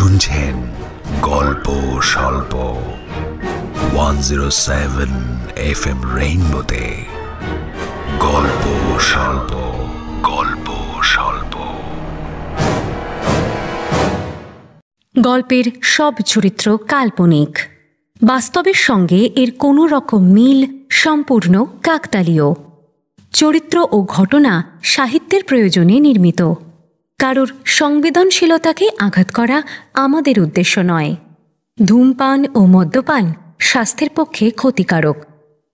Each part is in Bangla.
শুনছেন গল্প স্বল্প 107 FM রেইনবোতে। গল্প স্বল্প, গল্প স্বল্প। গল্পের সব চরিত্র কাল্পনিক, বাস্তবের সঙ্গে এর কোনো রকম মিল সম্পূর্ণ কাকতালীয়। চরিত্র ও ঘটনা সাহিত্যের প্রয়োজনে নির্মিত। কারোর সংবেদনশীলতাকে আঘাত করা আমাদের উদ্দেশ্য নয়। ধূমপান ও মদ্যপান স্বাস্থ্যের পক্ষে ক্ষতিকারক।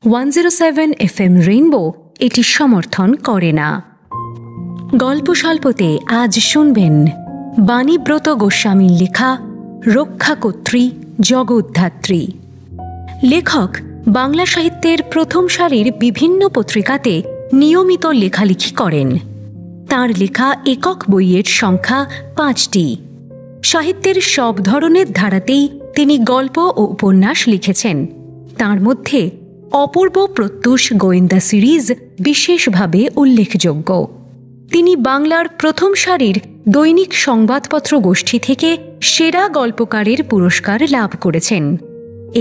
107 FM রেইনবো এটি সমর্থন করে না। গল্প স্বল্পতে আজ শুনবেন বাণীব্রত গোস্বামীর লেখা রক্ষাকর্ত্রী জগদ্ধাত্রী। লেখক বাংলা সাহিত্যের প্রথম সারির বিভিন্ন পত্রিকাতে নিয়মিত লেখালেখি করেন। তাঁর লেখা একক বইয়ের সংখ্যা 5টি। সাহিত্যের সব ধরনের ধারাতেই তিনি গল্প ও উপন্যাস লিখেছেন। তার মধ্যে অপূর্ব প্রত্যুষ গোয়েন্দা সিরিজ বিশেষভাবে উল্লেখযোগ্য। তিনি বাংলার প্রথম সারির দৈনিক সংবাদপত্র গোষ্ঠী থেকে সেরা গল্পকারের পুরস্কার লাভ করেছেন।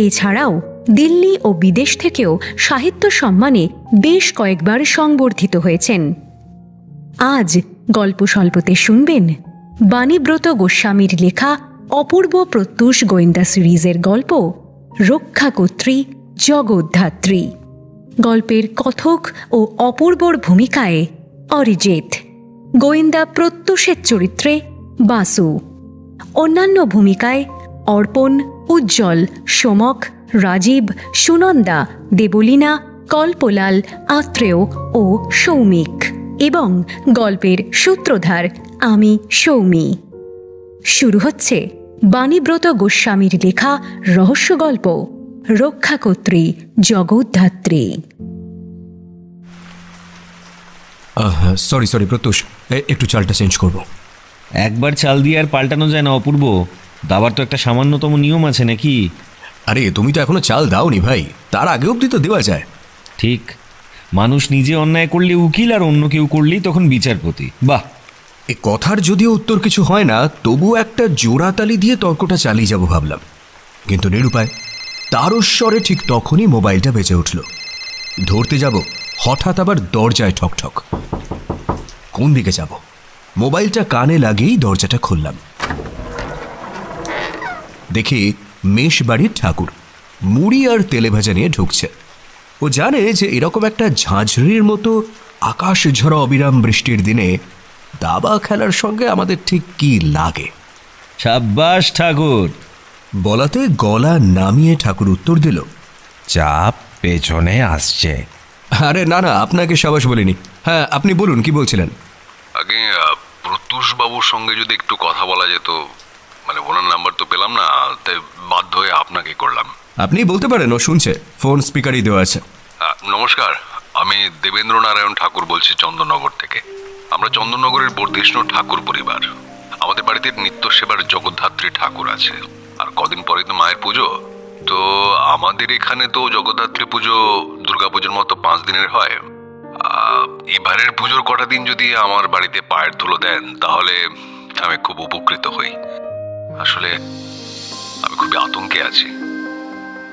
এছাড়াও দিল্লি ও বিদেশ থেকেও সাহিত্য সম্মানে বেশ কয়েকবার সংবর্ধিত হয়েছেন। আজ গল্প স্বল্পতে শুনবেন বাণীব্রত গোস্বামীর লেখা অপূর্ব প্রত্যুষ গোয়েন্দা সিরিজের গল্প রক্ষাকর্ত্রী জগদ্ধাত্রী। গল্পের কথক ও অপূর্বর ভূমিকায় অরিজিৎ, গোয়েন্দা প্রত্যুষের চরিত্রে বাসু, অন্যান্য ভূমিকায় অর্পণ, উজ্জ্বল, সোমক, রাজীব, সুনন্দা, দেবলীনা, কল্পলাল, আত্রেয় ও সৌমিক, এবং গল্পের সূত্রধার আমি সৌমি। শুরু হচ্ছে বাণীব্রত গোস্বামীর লেখা রহস্য গল্প রক্ষাকর্ত্রী জগদ্ধাত্রী। সরি প্রত্যুষ, একটু চালটা চেঞ্জ করব। একবার চাল দিয়ে আর পাল্টানো যায় না অপূর্ব। দাবার তো একটা সামান্যতম নিয়ম আছে নাকি? আরে তুমি তো এখনো চাল দাওনি ভাই, তার আগে অবধি তো দেওয়া যায়। ঠিক, মানুষ নিজে অন্যায় করলে উকিল, আর অন্য কেউ করলেই তখন বিচারপতি। বাহ, এ কথার যদিও উত্তর কিছু হয় না, তবু একটা জোড়াতালি দিয়ে তর্কটা চালিয়ে যাব ভাবলাম, কিন্তু নিরুপায়। তারস্বরে ঠিক তখনই মোবাইলটা বেজে উঠল। ধরতে যাব, হঠাৎ আবার দরজায় ঠকঠক। কোন দিকে যাব? মোবাইলটা কানে লাগিয়েই দরজাটা খুললাম। দেখি মেষ বাড়ির ঠাকুর মুড়ি আর তেলে ভাজা নিয়ে ঢুকছে। ও জানে যে এরকম একটা ঝাঁঝরির মতো আকাশ ঝরা অবিরাম বৃষ্টির দিনে দাবা খেলার সঙ্গে আমাদের ঠিক কি লাগে। সাব্বাস ঠাকুর বলাতে গলা নামিয়ে ঠাকুর উত্তর দিল, চাপ পেছনে আসছে। আরে না না, আপনাকে সাবাস বলিনি। হ্যাঁ, আপনি বলুন, কি বলছিলেন? আগে প্রত্যুষ বাবুর সঙ্গে যদি একটু কথা বলা যেত, মানে ওনার নাম্বার তো পেলাম না, তাই বাধ্য হয়ে আপনাকে করলাম। আপনি বলতে পারেন, ও শুনছে, ফোন স্পিকারই দেওয়া আছে। নমস্কার, আমি দেবেন্দ্র নারায়ণ ঠাকুর বলছি চন্দননগর থেকে। আমরা চন্দননগরের বর্ধিষ্ণু ঠাকুর পরিবার। আমাদের বাড়িতে নিত্য সেবার জগদ্ধাত্রী ঠাকুর আছে, আর কদিন পরে তো মায়ের পুজো। তো আমাদের এখানে তো জগদ্ধাত্রী পুজো দুর্গাপুজোর মতো 5 দিনের হয়। এবারের পুজোর কটা দিন যদি আমার বাড়িতে পায়ের ধুলো দেন, তাহলে আমি খুব উপকৃত হই। আসলে আমি খুবই আতঙ্কে আছি।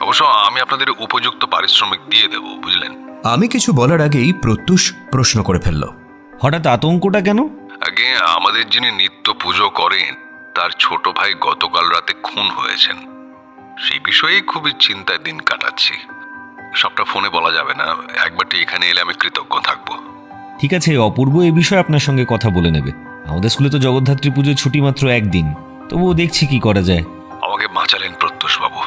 অবশ্য আমি আপনাদের উপযুক্ত পারিশ্রমিক দিয়ে দেব, বুঝলেন? আমি কিছু বলার আগেই প্রত্যুষ প্রশ্ন করে ফেলল, হঠাৎ আতঙ্কটা কেন? আগে আমাদের যিনি নিত্য পুজো করেন, তার ছোট ভাই গতকাল রাতে খুন হয়েছেন। সেই বিষয়েই খুবই চিন্তায় দিন কাটাচ্ছি। সবটা ফোনে বলা যাবে না, একবারটি এখানে এলে আমি কৃতজ্ঞ থাকবো। ঠিক আছে, অপূর্ব এ বিষয়ে আপনার সঙ্গে কথা বলে নেবে। আমাদের স্কুলে তো জগদ্ধাত্রী পুজোর ছুটি মাত্র 1 দিন, তবুও দেখছি কি করা যায়। আমাকে বাঁচালেন প্রত্যুষ বাবু,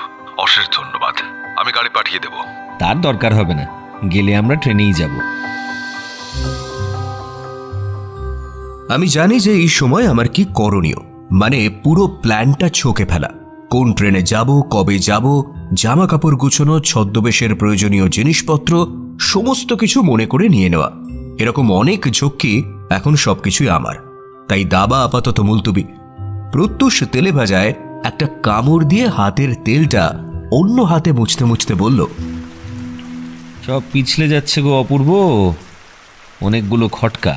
অশেষ ধন্যবাদ। আমি গাড়ি পাঠিয়ে দেব। তার দরকার হবে না, গেলে আমরা ট্রেনেই যাব। আমি জানি যে এই সময় আমার কি করণীয়, মানে পুরো প্ল্যানটা ছকে ফেলা। কোন ট্রেনে যাব, কবে যাব, জামা কাপড় গুছানো, ছদ্মবেশের প্রয়োজনীয় জিনিসপত্র সমস্ত কিছু মনে করে নিয়ে নেওয়া। এরকম অনেক ঝক্কি, এখন সবকিছুই আমার। তাই দাবা আপাতত মুলতুবি। প্রত্যুষ তেলে ভাজায় একটা কামড় দিয়ে হাতের তেলটা অন্য হাতে মুছতে মুছতে বলল, সব পিছলে যাচ্ছে গো অপূর্ব, অনেকগুলো খটকা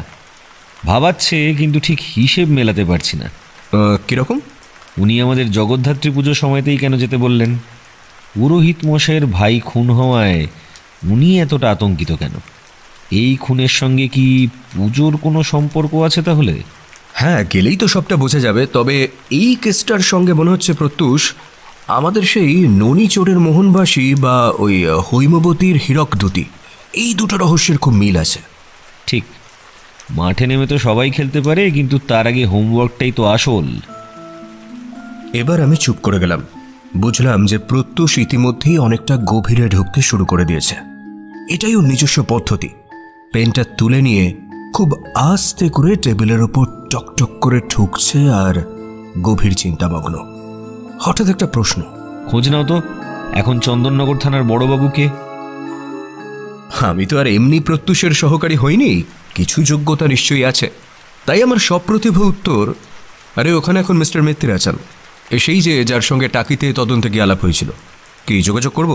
ভাবাচ্ছে, কিন্তু ঠিক হিসেব মেলাতে পারছি না। কিরকম? উনি আমাদের জগদ্ধাত্রী পুজোর সময়তেই কেন যেতে বললেন? পুরোহিত মশাইয়ের ভাই খুন হওয়ায় উনি এতটা আতঙ্কিত কেন? এই খুনের সঙ্গে কি পুজোর কোনো সম্পর্ক আছে তাহলে? হ্যাঁ, গেলেই তো সবটা বোঝা যাবে। তবে এই কেসটার সঙ্গে মনে হচ্ছে প্রত্যুষ আমাদের সেই ননী চোরের মোহনবাসী বা ওই হৈমবতীর হীরকদূতি, এই দুটো রহস্যের খুব মিল আছে। ঠিক, মাঠে নেমে তো সবাই খেলতে পারে, কিন্তু তার আগে হোমওয়ার্কটাই তো আসল। এবার আমি চুপ করে গেলাম। বুঝলাম যে প্রত্যুষ ইতিমধ্যেই অনেকটা গভীরে ঢুকতে শুরু করে দিয়েছে। এটাই ওর নিজস্ব পদ্ধতি। পেনটা তুলে নিয়ে খুব আস্তে করে টেবিলের ওপর টকটক করে ঠুকছে আর গভীর চিন্তামগ্ন। হঠাৎ একটা প্রশ্ন। খোঁজ নাও তো, এখন চন্দননগর থানার বড়বাবুকে। আমি তো আর এমনি প্রত্যুষের সহকারী হইনি, কিছু যোগ্যতা নিশ্চয়ই আছে। তাই আমার সপ্রতিভ উত্তর, আরে ওখানে এখন মিস্টার মিত্তির আছেন, সেই যে যার সঙ্গে টাকিতে তদন্তে গিয়ে আলাপ হয়েছিল। কি যোগাযোগ করব?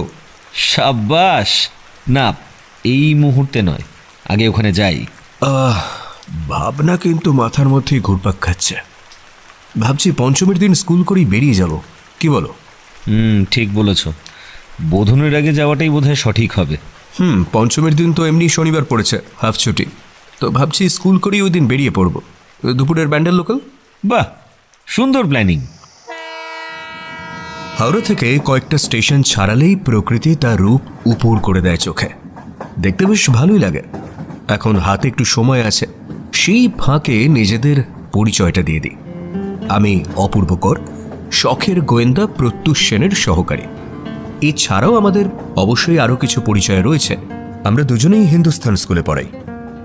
সাব্বাস! না, এই মুহূর্তে নয়, আগে ওখানে যাই। ভাবনা কিন্তু মাথার মধ্যেই ঘুরপাক খাচ্ছে। ভাবছি পঞ্চমীর দিন স্কুল করেই বেরিয়ে যাব, কি বলো? ঠিক বলেছ, বোধনের আগে যাওয়াটাই বোধহয় সঠিক হবে। পঞ্চমীর দিন তো এমনি শনিবার পড়েছে, হাফ ছুটি। তো ভাবছি স্কুল করেই ওই দিন বেরিয়ে পড়ব, দুপুরের ব্যান্ডেল লোকাল। বাহ, সুন্দর প্ল্যানিং। হাওড়া থেকে কয়েকটা স্টেশন ছাড়ালেই প্রকৃতি তার রূপ উপর করে দেয় চোখে। দেখতে বেশ ভালোই লাগে। এখন হাতে একটু সময় আছে, সেই ফাঁকে নিজেদের পরিচয়টা দিয়ে দিই। আমি অপূর্ব কর, শখের গোয়েন্দা প্রত্যুষ সেনের সহকারী। এছাড়াও আমাদের অবশ্যই আরও কিছু পরিচয় রয়েছে। আমরা দুজনেই হিন্দুস্থান স্কুলে পড়াই।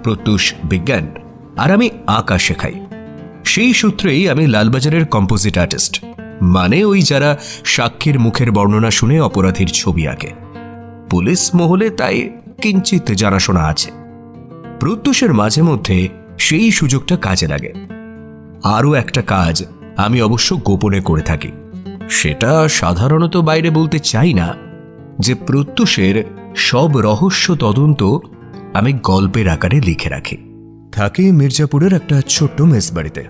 প্রত্যুষ বিজ্ঞান আর আমি আঁকা শেখাই। সেই সূত্রেই আমি লালবাজারের কম্পোজিট আর্টিস্ট, মানে ওই যারা সাক্ষীর মুখের বর্ণনা শুনে অপরাধীর ছবি আঁকে। পুলিশ মহলে তাই কিঞ্চিত জানাশোনা আছে। প্রত্যুষের মাঝে মধ্যে সেই সুযোগটা কাজে লাগে। আরও একটা কাজ আমি অবশ্য গোপনে করে থাকি, সেটা সাধারণত বাইরে বলতে চাই না, যে প্রত্যুষের সব রহস্য তদন্ত আমি গল্পের আকারে লিখে রাখি। থাকি মির্জাপুরের একটা ছোট্ট মেস বাড়িতে।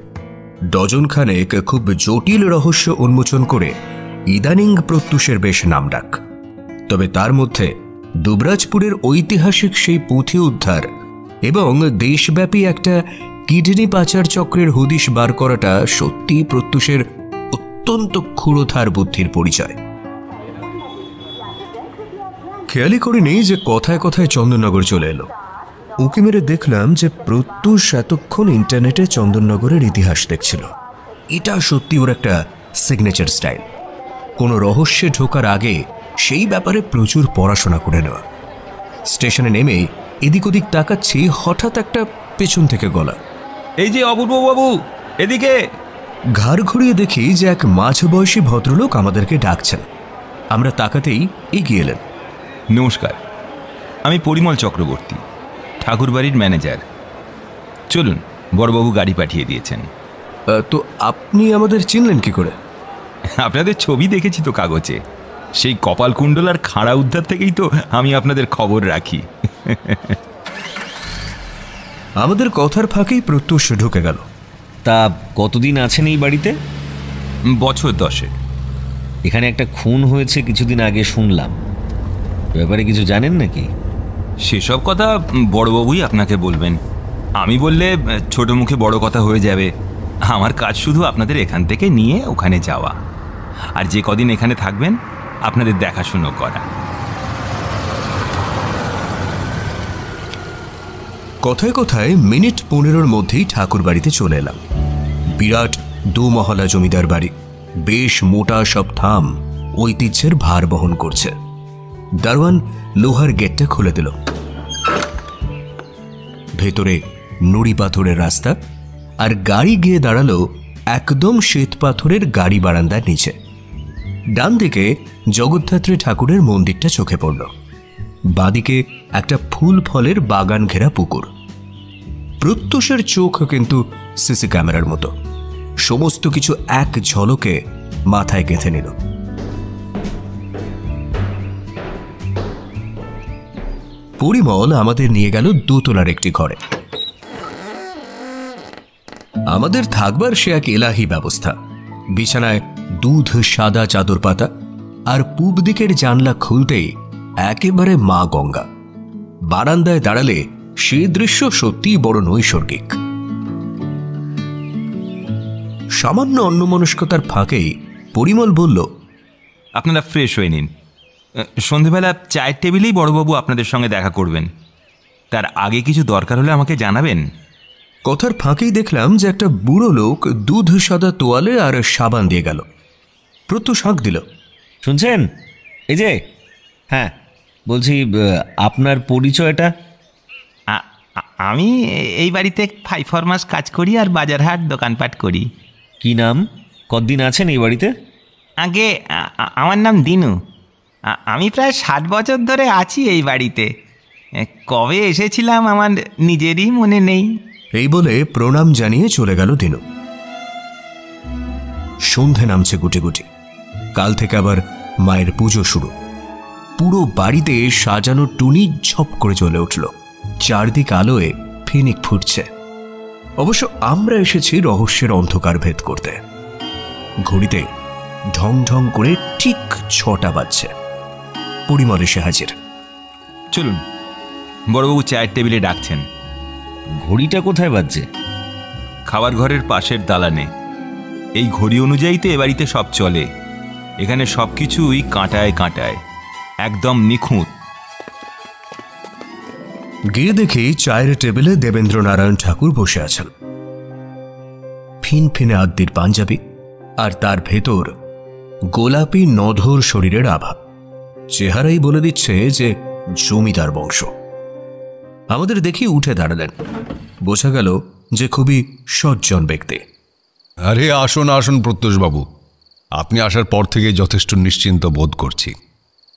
ডজন খানেক খুব জটিল রহস্য উন্মোচন করে ইদানিং প্রত্যুষের বেশ নামডাক। তবে তার মধ্যে দুবরাজপুরের ঐতিহাসিক সেই পুঁথি উদ্ধার এবং দেশব্যাপী একটা কিডনি পাচার চক্রের হদিশ বার করাটা সত্যি প্রত্যুষের অত্যন্ত ক্ষুরোধার বুদ্ধির পরিচয়। খেয়ালই করিনি যে কথায় কথায় চন্দননগর চলে এলো। উঁকি মেরে দেখলাম যে প্রত্যুষ এতক্ষণ ইন্টারনেটে চন্দননগরের ইতিহাস দেখছিল। এটা সত্যি ওর একটা সিগনেচার স্টাইল। কোনো রহস্যে ঢোকার আগে সেই ব্যাপারে প্রচুর পড়াশোনা করে নেওয়া। স্টেশনে নেমে এদিক ওদিক তাকাচ্ছি, হঠাৎ একটা পেছন থেকে গলা, এই যে অপূর্ব বাবু, এদিকে। ঘাড় ঘুরিয়ে দেখি যে এক মাঝবয়সী ভদ্রলোক আমাদেরকে ডাকছেন। আমরা তাকাতেই এগিয়ে এলেন। নমস্কার, আমি পরিমল চক্রবর্তী, ঠাকুরবাড়ির ম্যানেজার। চলুন, বড়বাবু গাড়ি পাঠিয়ে দিয়েছেন। তো আপনি আমাদের চিনলেন কি করে? আপনাদের ছবি দেখেছি তো কাগজে, সেই কপালকুণ্ডল আর খাড়া উদ্ধার থেকেই তো আমি আপনাদের খবর রাখি। আমাদের কথার ফাঁকেই প্রত্যুষ ঢুকে গেল। তা কতদিন আছেন এই বাড়িতে? বছর 10। এখানে একটা খুন হয়েছে কিছুদিন আগে শুনলাম, ব্যাপারে কিছু জানেন নাকি? সেসব কথা বড়বাবুই আপনাকে বলবেন। আমি বললে ছোট মুখে বড় কথা হয়ে যাবে। আমার কাজ শুধু আপনাদের এখান থেকে নিয়ে ওখানে যাওয়া, আর যে কদিন এখানে থাকবেন আপনাদের দেখাশুনো করা। কথায় কথায় মিনিট 15-র মধ্যেই ঠাকুর বাড়িতে চলে এলাম। বিরাট দুমহলা জমিদার বাড়ি, বেশ মোটা সব থাম ঐতিহ্যের ভার বহন করছে। দারোয়ান লোহার গেটটা খুলে দিল। ভেতরে নুড়ি পাথরের রাস্তা, আর গাড়ি গিয়ে দাঁড়ালো একদম শ্বেত পাথরের গাড়ি বারান্দার নিচে। ডান দিকে জগদ্ধাত্রী ঠাকুরের মন্দিরটা চোখে পড়ল। বাঁদিকে একটা ফুল ফলের বাগান ঘেরা পুকুর। প্রত্যুষের চোখ কিন্তু সিসি ক্যামেরার মতো, সমস্ত কিছু এক ঝলকে মাথায় গেঁথে নিল। পরিমল আমাদের নিয়ে গেল দোতলার একটি ঘরে। আমাদের থাকবার সে এক এলাহি ব্যবস্থা। বিছানায় দুধ সাদা চাদর পাতা, আর পূব দিকের জানলা খুলতেই একেবারে মা গঙ্গা। বারান্দায় দাঁড়ালে সে দৃশ্য সত্যি বড় নৈসর্গিক। সামান্য অন্যমনস্কতার ফাঁকেই পরিমল বলল, আপনারা ফ্রেশ হয়ে নিন। সন্ধেবেলা চায়ের টেবিলেই বড়বাবু আপনাদের সঙ্গে দেখা করবেন। তার আগে কিছু দরকার হলে আমাকে জানাবেন। কথার ফাঁকেই দেখলাম যে একটা বুড়ো লোক দুধ সাদা তোয়ালে আর সাবান দিয়ে গেল। প্রত্যুষ হাঁক দিল, শুনছেন? এই যে, হ্যাঁ বলছি, আপনার পরিচয়টা? আমি এই বাড়িতে 5-4 মাস কাজ করি আর বাজারহাট দোকানপাট করি। কি নাম? কতদিন আছেন এই বাড়িতে? আগে আমার নাম দিনু। আমি প্রায় 60 বছর ধরে আছি এই বাড়িতে। কবে এসেছিলাম আমার নিজেরই মনে নেই। এই বলে প্রণাম জানিয়ে চলে গেল দিনু। সন্ধে নামছে গুটি গুটি। কাল থেকে আবার মায়ের পুজো শুরু। পুরো বাড়িতে সাজানো টুনি ঝপ করে জ্বলে উঠল। চারদিক আলোয় ফিনিক ফুটছে। অবশ্য আমরা এসেছি রহস্যের অন্ধকার ভেদ করতে। ঘড়িতে ঢং ঢং করে ঠিক 6টা বাজছে। পরিমল এসে হাজির। চলুন, বড়বাবু চায়ের টেবিলে ডাকছেন। ঘড়িটা কোথায় বাজছে? খাবার ঘরের পাশের দালানে। এই ঘড়ি অনুযায়ী তো এ বাড়িতে সব চলে। এখানে সব কিছুই কাঁটায় কাঁটায়, একদম নিখুঁত। গিয়ে দেখি চায়ের টেবিলে দেবেন্দ্রনারায়ণ ঠাকুর বসে আছেন। ফিনফিনে আদ্যির পাঞ্জাবি, আর তার ভেতর গোলাপি নধর শরীরের আভা। চেহারাই বলে দিচ্ছে যে জমিদার বংশ। আমাদের দেখি উঠে দাঁড়ালেন। বোঝা গেল যে খুবই সজ্জন ব্যক্তি। আরে আসুন আসুন প্রত্যুষবাবু, আপনি আসার পর থেকে যথেষ্ট নিশ্চিন্ত বোধ করছি।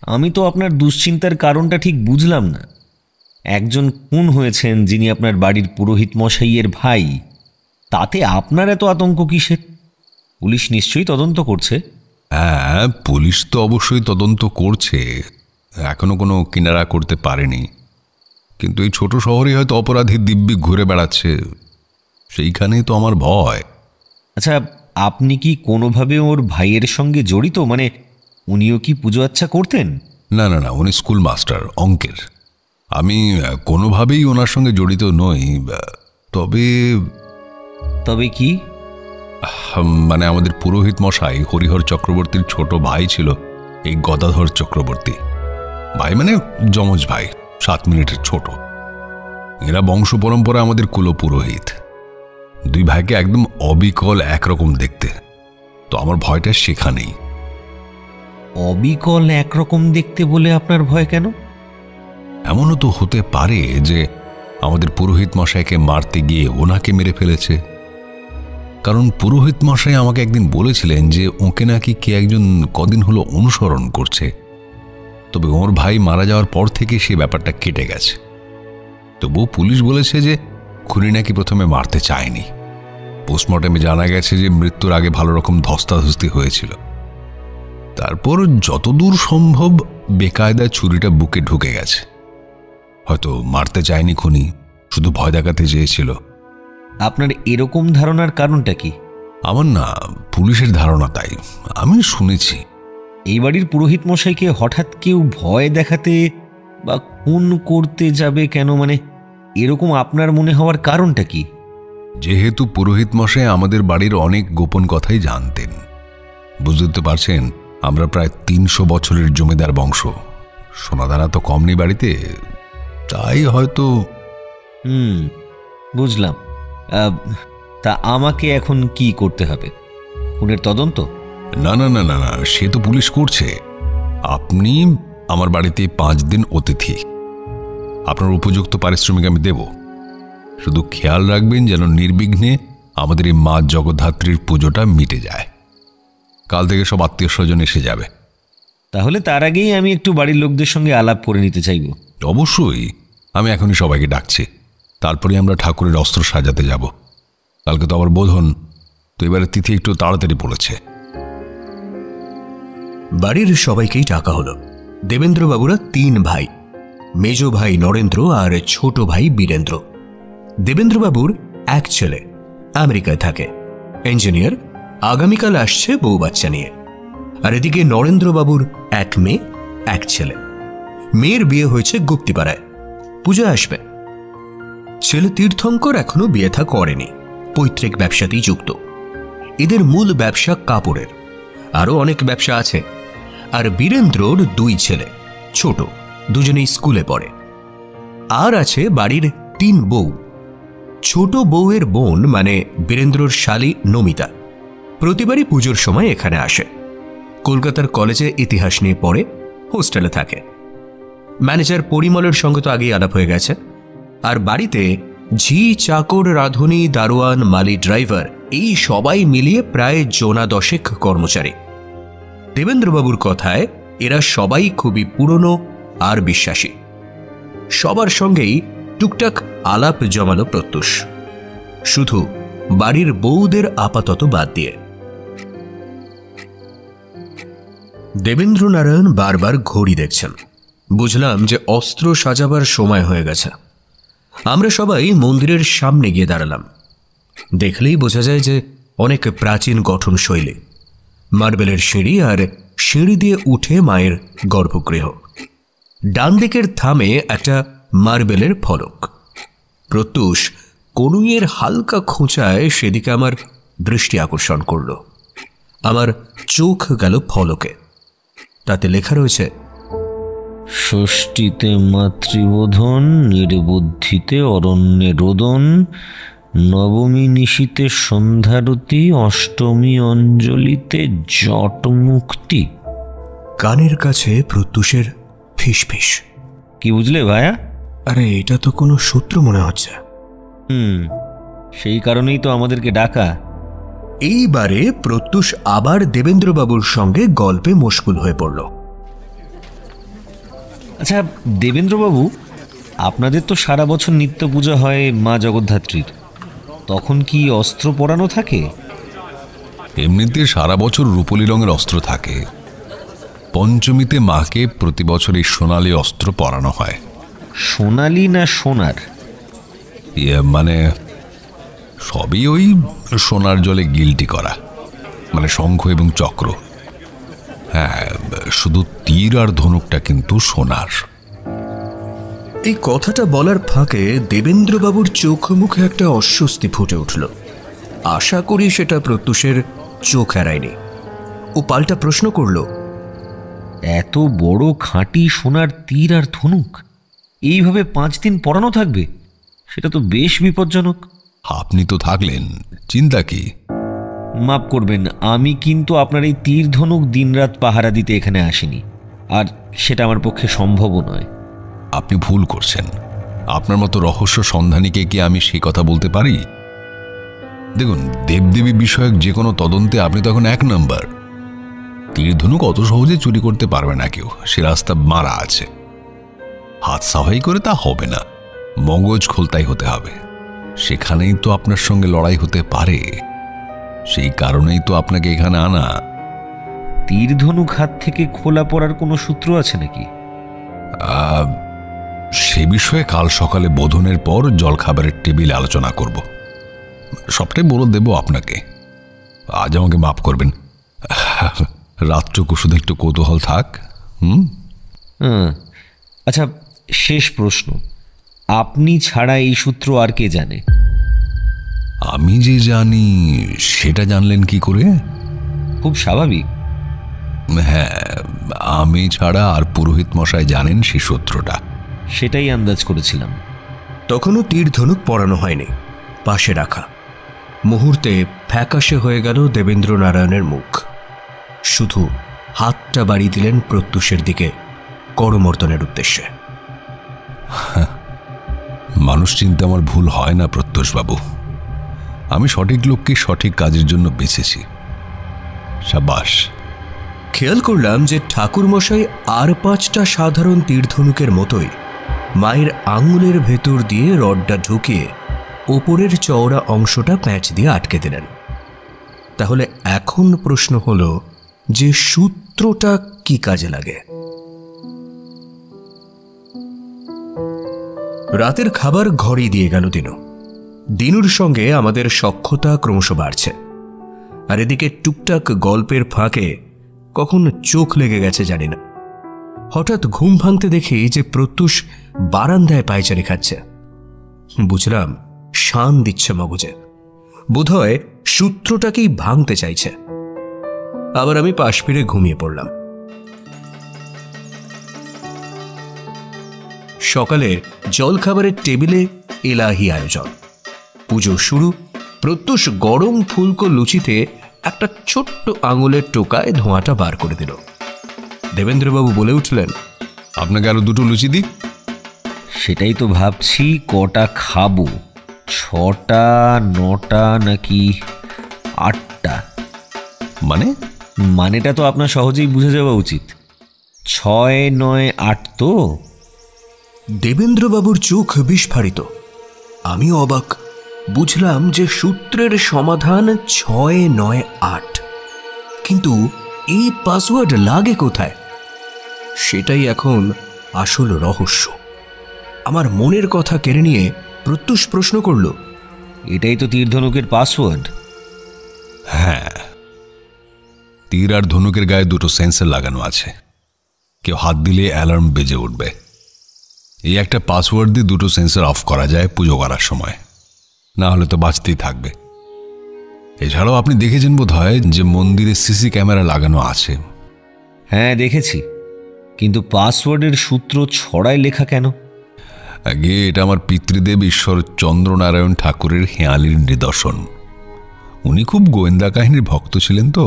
আমি তো আপনার দুশ্চিন্তার কারণটা ঠিক বুঝলাম না। একজন খুন হয়েছেন যিনি আপনার বাড়ির পুরোহিত মশাইয়ের ভাই, তাতে আপনার এত আতঙ্ক কিসের? পুলিশ নিশ্চয়ই তদন্ত করছে। হ্যাঁ, পুলিশ তো অবশ্যই তদন্ত করছে, এখনো কোনো কিনারা করতে পারেনি। কিন্তু এই ছোট শহরে হয়তো অপরাধী দিব্যি ঘুরে বেড়াচ্ছে, সেইখানেই তো আমার ভয়। আচ্ছা, আপনি কি কোনোভাবে ওর ভাইয়ের সঙ্গে জড়িত? মানে উনিও কি পুজো আচ্ছা করতেন? না না না, উনি স্কুল মাস্টার, অঙ্কের। আমি কোনোভাবেই ওনার সঙ্গে জড়িত নই। তবে তবে কি? মানে আমাদের পুরোহিত মশাই হরিহর চক্রবর্তীর ছোট ভাই ছিল এই গদাধর চক্রবর্তী। ভাই মানে যমজ ভাই, 7 মিনিটের ছোট। এরা বংশ পরম্পরা আমাদের কুল পুরোহিত। 2 ভাইকে একদম অবিকল একরকম দেখতে। তো আমার ভয়টা সেখানেই। অবিকল একরকম দেখতে বলে আপনার ভয় কেন? এমনও তো হতে পারে যে আমাদের পুরোহিত মশাইকে মারতে গিয়ে ওনাকে মেরে ফেলেছে। কারণ পুরোহিত মশাই আমাকে একদিন বলেছিলেন যে ওকে নাকি কে একজন কদিন হলো অনুসরণ করছে। তবে ওর ভাই মারা যাওয়ার পর থেকে সে ব্যাপারটা কেটে গেছে। তবুও পুলিশ বলেছে যে খুনি নাকি প্রথমে মারতে চায়নি। পোস্টমর্টমে জানা গেছে যে মৃত্যুর আগে ভালো রকম ধস্তাধস্তি হয়েছিল। তারপর যতদূর সম্ভব বেকায়দায় ছুরিটা বুকে ঢুকে গেছে। হয়তো মারতে চায়নি খুনি, শুধু ভয় দেখাতে চেয়েছিল। আপনার এরকম ধারণার কারণটা কি? আমার না, পুলিশের ধারণা তাই, আমি শুনেছি। এই বাড়ির পুরোহিত মশাইকে হঠাৎ কেউ ভয় দেখাতে বা খুন করতে যাবে কেন? মানে এরকম আপনার মনে হওয়ার কারণটা কি? যেহেতু পুরোহিত মশাই আমাদের বাড়ির অনেক গোপন কথাই জানতেন। বুঝতে পারছেন, আমরা প্রায় 300 বছরের জমিদার বংশ। সোনাদানা তো কম নেই বাড়িতে, তাই হয়তো। বুঝলাম। তা আমাকে এখন কি করতে হবে? খুনের তদন্ত? না না না না না, সে তো পুলিশ করছে। আপনি আমার বাড়িতে 5 দিন অতিথি। আপনার উপযুক্ত পারিশ্রমিক আমি দেব। শুধু খেয়াল রাখবেন যেন নির্বিঘ্নে আমাদের এই মা জগদ্ধাত্রীর পুজোটা মিটে যায়। কাল থেকে সব আত্মীয় স্বজন এসে যাবে। তাহলে তার আগেই আমি একটু বাড়ির লোকদের সঙ্গে আলাপ করে নিতে চাইব। অবশ্যই, আমি এখনই সবাইকে ডাকছি। তারপরে আমরা ঠাকুরের অস্ত্র সাজাতে যাব। কালকে তো আবার বোধন, তো এবারে তিথি একটু তাড়াতাড়ি পড়েছে। বাড়ির সবাইকেই ডাকা হলো। দেবেন্দ্রবাবুরা 3 ভাই, মেজ ভাই নরেন্দ্র আর ছোট ভাই বীরেন্দ্র। দেবেন্দ্রবাবুর 1 ছেলে, আমেরিকায় থাকে, ইঞ্জিনিয়ার, আগামীকাল আসছে বউ বাচ্চা নিয়ে। আর এদিকে নরেন্দ্রবাবুর এক মেয়ে, এক ছেলে। মেয়ের বিয়ে হয়েছে গুপ্তিপাড়ায়, পূজা আসবে। ছেলে তীর্থঙ্কর এখনো বিয়ে থা করেনি, পৈতৃক ব্যবসাতেই যুক্ত। এদের মূল ব্যবসা কাপড়ের, আরো অনেক ব্যবসা আছে। আর বীরেন্দ্রর 2 ছেলে, ছোট, দুজনেই স্কুলে পড়ে। আর আছে বাড়ির 3 বউ। ছোট বউয়ের বোন মানে বীরেন্দ্রর শালী নমিতা প্রতিবারই পুজোর সময় এখানে আসে। কলকাতার কলেজে ইতিহাস নিয়ে পড়ে, হোস্টেলে থাকে। ম্যানেজার পরিমলের সঙ্গে তো আগেই আলাপ হয়ে গেছে। আর বাড়িতে ঝি, চাকর, রাঁধুনি, দারোয়ান, মালি, ড্রাইভার এই সবাই মিলিয়ে প্রায় জোনা 10 কর্মচারী। দেবেন্দ্রবাবুর কথায় এরা সবাই খুবই পুরনো আর বিশ্বাসী। সবার সঙ্গেই টুকটাক আলাপ জমালো প্রত্যুষ, শুধু বাড়ির বউদের আপাতত বাদ দিয়ে। দেবেন্দ্রনারায়ণ বারবার ঘড়ি দেখছেন। বুঝলাম যে অস্ত্র সাজাবার সময় হয়ে গেছে। আমরা সবাই মন্দিরের সামনে গিয়ে দাঁড়ালাম। দেখলেই বোঝা যায় যে অনেক প্রাচীন গঠন শৈলী। মার্বেলের সিঁড়ি, আর সিঁড়ি দিয়ে উঠে মায়ের গর্ভগৃহ। ডান দিকের থামে একটা মার্বেলের ফলক। প্রত্যুষ কনুইয়ের হালকা খোঁচায় সেদিকে আমার দৃষ্টি আকর্ষণ করল। আমার চোখ গেল ফলকে। তাতে লেখা রয়েছে, ষষ্ঠীতে মাতৃবোধন, নির্বুদ্ধিতে অরণ্যে রোদন, নবমী নিশীতে সন্ধ্যারতি, অষ্টমী অঞ্জলিতে জট মুক্তি। কানের কাছে প্রত্যুষের ফিসফিস। কি বুঝলে ভায়া? আরে এটা তো কোনো সূত্র মনে হচ্ছে। সেই কারণেই তো আমাদেরকে ডাকা। এইবারে প্রত্যুষ আবার দেবেন্দ্রবাবুর সঙ্গে গল্পে মশগুল হয়ে পড়ল। আচ্ছা দেবেন্দ্রবাবু, আপনাদের তো সারা বছর নিত্য পূজা হয় মা জগদ্ধাত্রীর, তখন কি অস্ত্র পরানো থাকে? এমনিতে সারা বছর রূপলি রঙের অস্ত্র থাকে। পঞ্চমীতে মাকে প্রতি বছর এই সোনালি অস্ত্র পরানো হয়। সোনালি না সোনার? মানে সবই ওই সোনার জলে গিল্টি করা, মানে শঙ্খ এবং চক্র। হ্যাঁ, শুধু তীর আর ধনুকটা কিন্তু সোনার। এই কথাটা বলার ফাঁকে দেবেন্দ্রবাবুর চোখ মুখে একটা অস্বস্তি ফুটে উঠল। আশা করি সেটা প্রত্যুষের চোখ এড়ায়নি। ও পাল্টা প্রশ্ন করল, এত বড় খাঁটি সোনার তীর আর ধনুক এইভাবে 5 দিন পরানো থাকবে? সেটা তো বেশ বিপজ্জনক। আপনি তো থাকলেন, চিন্তা কি? মাফ করবেন, আমি কিন্তু আপনার এই তীর ধনুক দিনরাত পাহারা দিতে এখানে আসিনি, আর সেটা আমার পক্ষে সম্ভবও নয়। আপনি ভুল করছেন। আপনার মতো রহস্য সন্ধানীকে কি আমি সে কথা বলতে পারি? দেখুন, দেবদেবী বিষয়ক যে কোনো তদন্তে আপনি তখন 1 নম্বর। তীর ধনুক অত সহজে চুরি করতে পারবে না কেউ, সে রাস্তা মারা আছে। হাত সাফাই করে তা হবে না, মগজ খোলতাই হতে হবে। সেখানেই তো আপনার সঙ্গে লড়াই হতে পারে, সেই কারণেই তো আপনাকে এখানে আনা। তীর ধনুক হাত থেকে খোলা পড়ার কোনো সূত্র আছে নাকি? সে বিষয়ে কাল সকালে বোধনের পর জলখাবারের টেবিলে আলোচনা করব। সবটাই বলে দেব আপনাকে। আজ আমাকে মাফ করবেন, রাতটুকু শুধু একটু কৌতূহল থাক। আচ্ছা, শেষ প্রশ্ন, আপনি ছাড়া এই সূত্র আর কে জানে? আমি যে জানি সেটা জানলেন কি করে? খুব স্বাভাবিক। হ্যাঁ, আমি ছাড়া আর পুরোহিত মশাই জানেন সেই সূত্রটা। সেটাই আন্দাজ করেছিলাম। তখনও তীর ধনুক পরানো হয়নি, পাশে রাখা। মুহূর্তে ফ্যাকাশে হয়ে গেল দেবেন্দ্র নারায়ণের মুখ। শুধু হাতটা বাড়িয়ে দিলেন প্রত্যুষের দিকে করমর্দনের উদ্দেশ্যে। মানুষ চিনতে আমার ভুল হয় না প্রত্যুষবাবু। আমি সঠিক লোককে সঠিক কাজের জন্য বেছেছি। সাবাস। খেয়াল করলাম যে ঠাকুরমশাই আর 5টা সাধারণ তীরধনুকের মতোই মায়ের আঙুলের ভেতর দিয়ে রডটা ঢুকিয়ে ওপরের চওড়া অংশটা প্যাঁচ দিয়ে আটকে দিলেন। তাহলে এখন প্রশ্ন হলো যে সূত্রটা কি কাজে লাগে? রাতের খাবার ঘরেই দিয়ে গেল দিনু। দিনুর সঙ্গে আমাদের সখ্যতা ক্রমশ বাড়ছে। আর এদিকে টুকটাক গল্পের ফাঁকে কখন চোখ লেগে গেছে জানি না। হঠাৎ ঘুম ভাঙতে দেখি যে প্রত্যুষ বারান্দায় পায়চারি খাচ্ছে। বুঝলাম শান দিচ্ছে মগজে, বোধহয় সূত্রটাকেই ভাঙতে চাইছে। আবার আমি পাশ ফিরে ঘুমিয়ে পড়লাম। সকালে জলখাবারের টেবিলে এলাহি আয়োজন, পুজো শুরু। প্রত্যুষ গরম ফুলকো লুচিতে একটা ছোট্ট আঙুলের টোকায় ধোঁয়াটা বার করে দিল। দেবেন্দ্রবাবু বলে উঠলেন, আপনাকে আরো দুটো লুচি দিই? সেটাই তো ভাবছি, কটা খাবো? 6টা, 9টা নাকি 8টা? মানেটা তো আপনার সহজেই বুঝে যাওয়া উচিত। 6, 9, 8 তো। দেবেন্দ্রবাবুর চোখ বিস্ফারিত। আমিও অবাক। বুঝলাম যে সূত্রের সমাধান 6, 9, 8, কিন্তু এই পাসওয়ার্ড লাগে কোথায়? সেটাই এখন আসল রহস্য। আমার মনের কথা কেড়ে নিয়ে প্রত্যুষ প্রশ্ন করল, এটাই তো তীর ধনুকের পাসওয়ার্ড? হ্যাঁ, তীর আর ধনুকের গায়ে দুটো সেন্সর লাগানো আছে। কেউ হাত দিলে অ্যালার্ম বেজে উঠবে। এই একটা পাসওয়ার্ড দিয়ে দুটো সেন্সর অফ করা যায় পুজো করার সময়, না হলে তো বাঁচতেই থাকবে। এছাড়াও আপনি দেখেছেন বোধহয় যে মন্দিরে সিসি ক্যামেরা লাগানো আছে। হ্যাঁ দেখেছি, কিন্তু পাসওয়ার্ডের সূত্র ছড়ায় লেখা কেন? আগে এটা আমার পিতৃদেব ঈশ্বর চন্দ্রনারায়ণ ঠাকুরের হেঁয়ালির নিদর্শন। উনি খুব গোয়েন্দা কাহিনীর ভক্ত ছিলেন তো,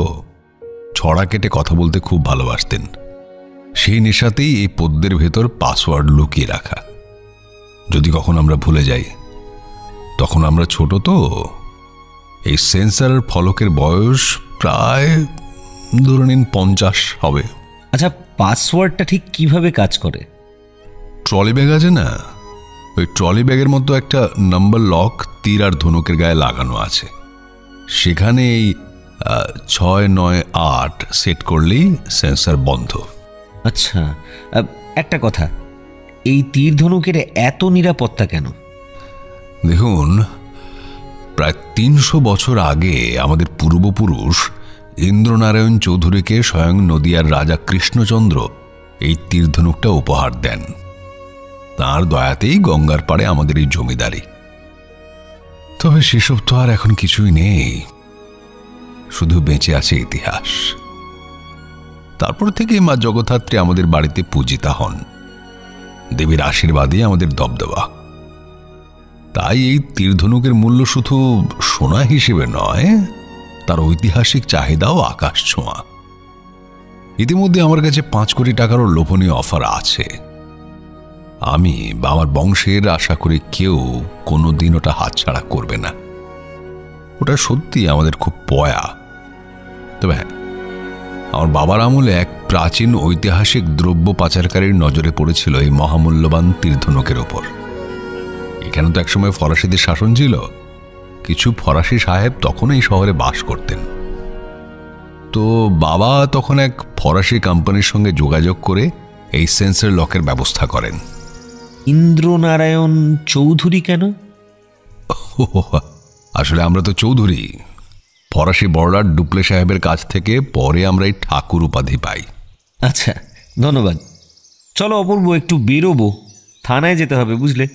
ছড়া কেটে কথা বলতে খুব ভালোবাসতেন। সেই নেশাতেই এই পদ্মের ভেতর পাসওয়ার্ড লুকিয়ে রাখা। যদি কখন আমরা ভুলে যাই, তখন আমরা ছোট তো, এই সেন্সর ফলকের বয়স প্রায় ধরে নিন 50 হবে। আচ্ছা, পাসওয়ার্ডটা ঠিক কিভাবে কাজ করে? ট্রলি ব্যাগ আছে না, ওই ট্রলি ব্যাগের মতো একটা নাম্বার লক তীর আর ধনুকের গায়ে লাগানো আছে। সেখানে এই 6, 9, 8 সেট করলেই সেন্সর বন্ধ। আচ্ছা, একটা কথা, এই তীর ধনুকের এত নিরাপত্তা কেন? দেখুন, প্রায় 300 বছর আগে আমাদের পূর্বপুরুষ ইন্দ্রনারায়ণ চৌধুরীকে স্বয়ং নদিয়ার রাজা কৃষ্ণচন্দ্র এই তীর ধনুকটা উপহার দেন। তাঁর দয়াতেই গঙ্গার পাড়ে আমাদের এই জমিদারি। তবে সেসব তো আর এখন কিছুই নেই, শুধু বেঁচে আছে ইতিহাস। তারপর থেকে মা জগদ্ধাত্রী আমাদের বাড়িতে পূজিতা হন। দেবীর আশীর্বাদই আমাদের দবদবা। তাই এই তীরধনুকের মূল্য শুধু সোনা হিসেবে নয়, তার ঐতিহাসিক চাহিদাও আকাশ ছোঁয়া। ইতিমধ্যে আমার কাছে 5 কোটি টাকারও লোভনীয় অফার আছে। আমি বা আমার বংশের আশা করি কেউ কোনোদিন ওটা হাতছাড়া করবে না। ওটা সত্যি আমাদের খুব পয়া। তবে হ্যাঁ, আমার বাবার আমলে এক প্রাচীন ঐতিহাসিক দ্রব্য পাচারকারীর নজরে পড়েছিল এই মহামূল্যবান তীরধনুকের ওপর। এখানে তো একসময় ফরাসিদের শাসন ছিল। কিছু ফরাসি সাহেব তখন এই শহরে বাস করতেন। তো বাবা তখন এক ফরাসি কোম্পানির সঙ্গে যোগাযোগ করে এই সেন্সর লকের ব্যবস্থা করেন। ইন্দ্রনারায়ণ চৌধুরী কেন? আসলে আমরা তো চৌধুরী। ফরাসি বর্ডার ডুপ্লে সাহেবের কাছ থেকে পরে আমরা এই ঠাকুর উপাধি পাই। আচ্ছা, ধন্যবাদ। চলো অপূর্ব, একটু বেরোবো, থানায় যেতে হবে বুঝলে।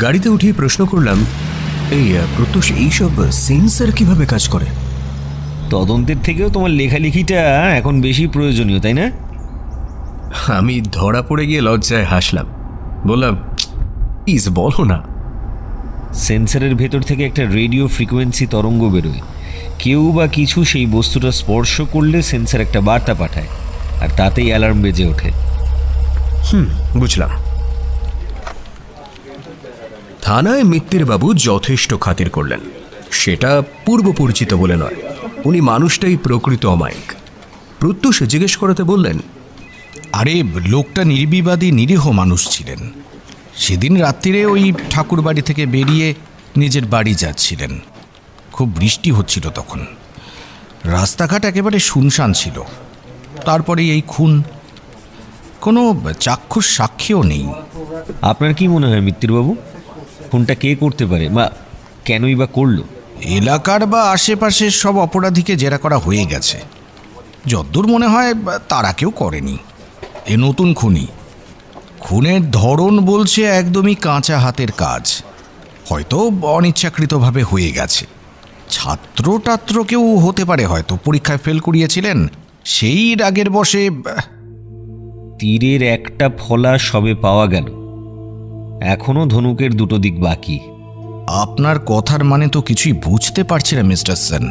গাড়িতে উঠিয়ে প্রশ্ন করলাম, এই প্রত্যুষ এইসব সেন্সর কিভাবে কাজ করে? তদন্তের থেকেও তোমার লেখালেখিটা এখন বেশি প্রয়োজনীয়, তাই না? আমি ধরা পড়ে গিয়ে লজ্জায় হাসলাম। বললাম, প্লিজ বলো না। সেন্সরের ভেতর থেকে একটা রেডিও ফ্রিকোয়েন্সি তরঙ্গ বেরোয়। কেউ বা কিছু সেই বস্তুটা স্পর্শ করলে সেন্সর একটা বার্তা পাঠায়, আর তাতেই অ্যালার্ম বেজে ওঠে। বুঝলাম। থানায় মিত্তিরবাবু যথেষ্ট খাতির করলেন। সেটা পূর্ব পরিচিত বলে নয়, উনি মানুষটাই প্রকৃত অমায়িক। প্রত্যুষ জিজ্ঞেস করাতে বললেন, আরে লোকটা নির্বিবাদী নিরীহ মানুষ ছিলেন। সেদিন রাত্রিরে ওই ঠাকুর বাড়ি থেকে বেরিয়ে নিজের বাড়ি যাচ্ছিলেন। খুব বৃষ্টি হচ্ছিল তখন, রাস্তাঘাট একেবারে শুনশান ছিল। তারপরে এই খুন, কোনো চাক্ষুষ সাক্ষীও নেই। আপনার কি মনে হয় মিত্তিরবাবু, খুনটা কে করতে পারে? বা কেনই বা করলো? এলাকার বা আশেপাশের সব অপরাধীকে জেরা করা হয়ে গেছে। যদ্দূর মনে হয় তারা কেউ করেনি। এ নতুন খুনি। খুনের ধরন বলছে একদমই কাঁচা হাতের কাজ, হয়তো অনিচ্ছাকৃতভাবে হয়ে গেছে। ছাত্র কেউ হতে পারে, হয়তো পরীক্ষায় ফেল করিয়েছিলেন, সেই রাগের বশে। তীরের একটা ফলা সবে পাওয়া গেল, এখনো ধনুকের দুটো দিক বাকি। আপনার কথার মানে তো কিছুই বুঝতে পারছি না মিস্টার সেন।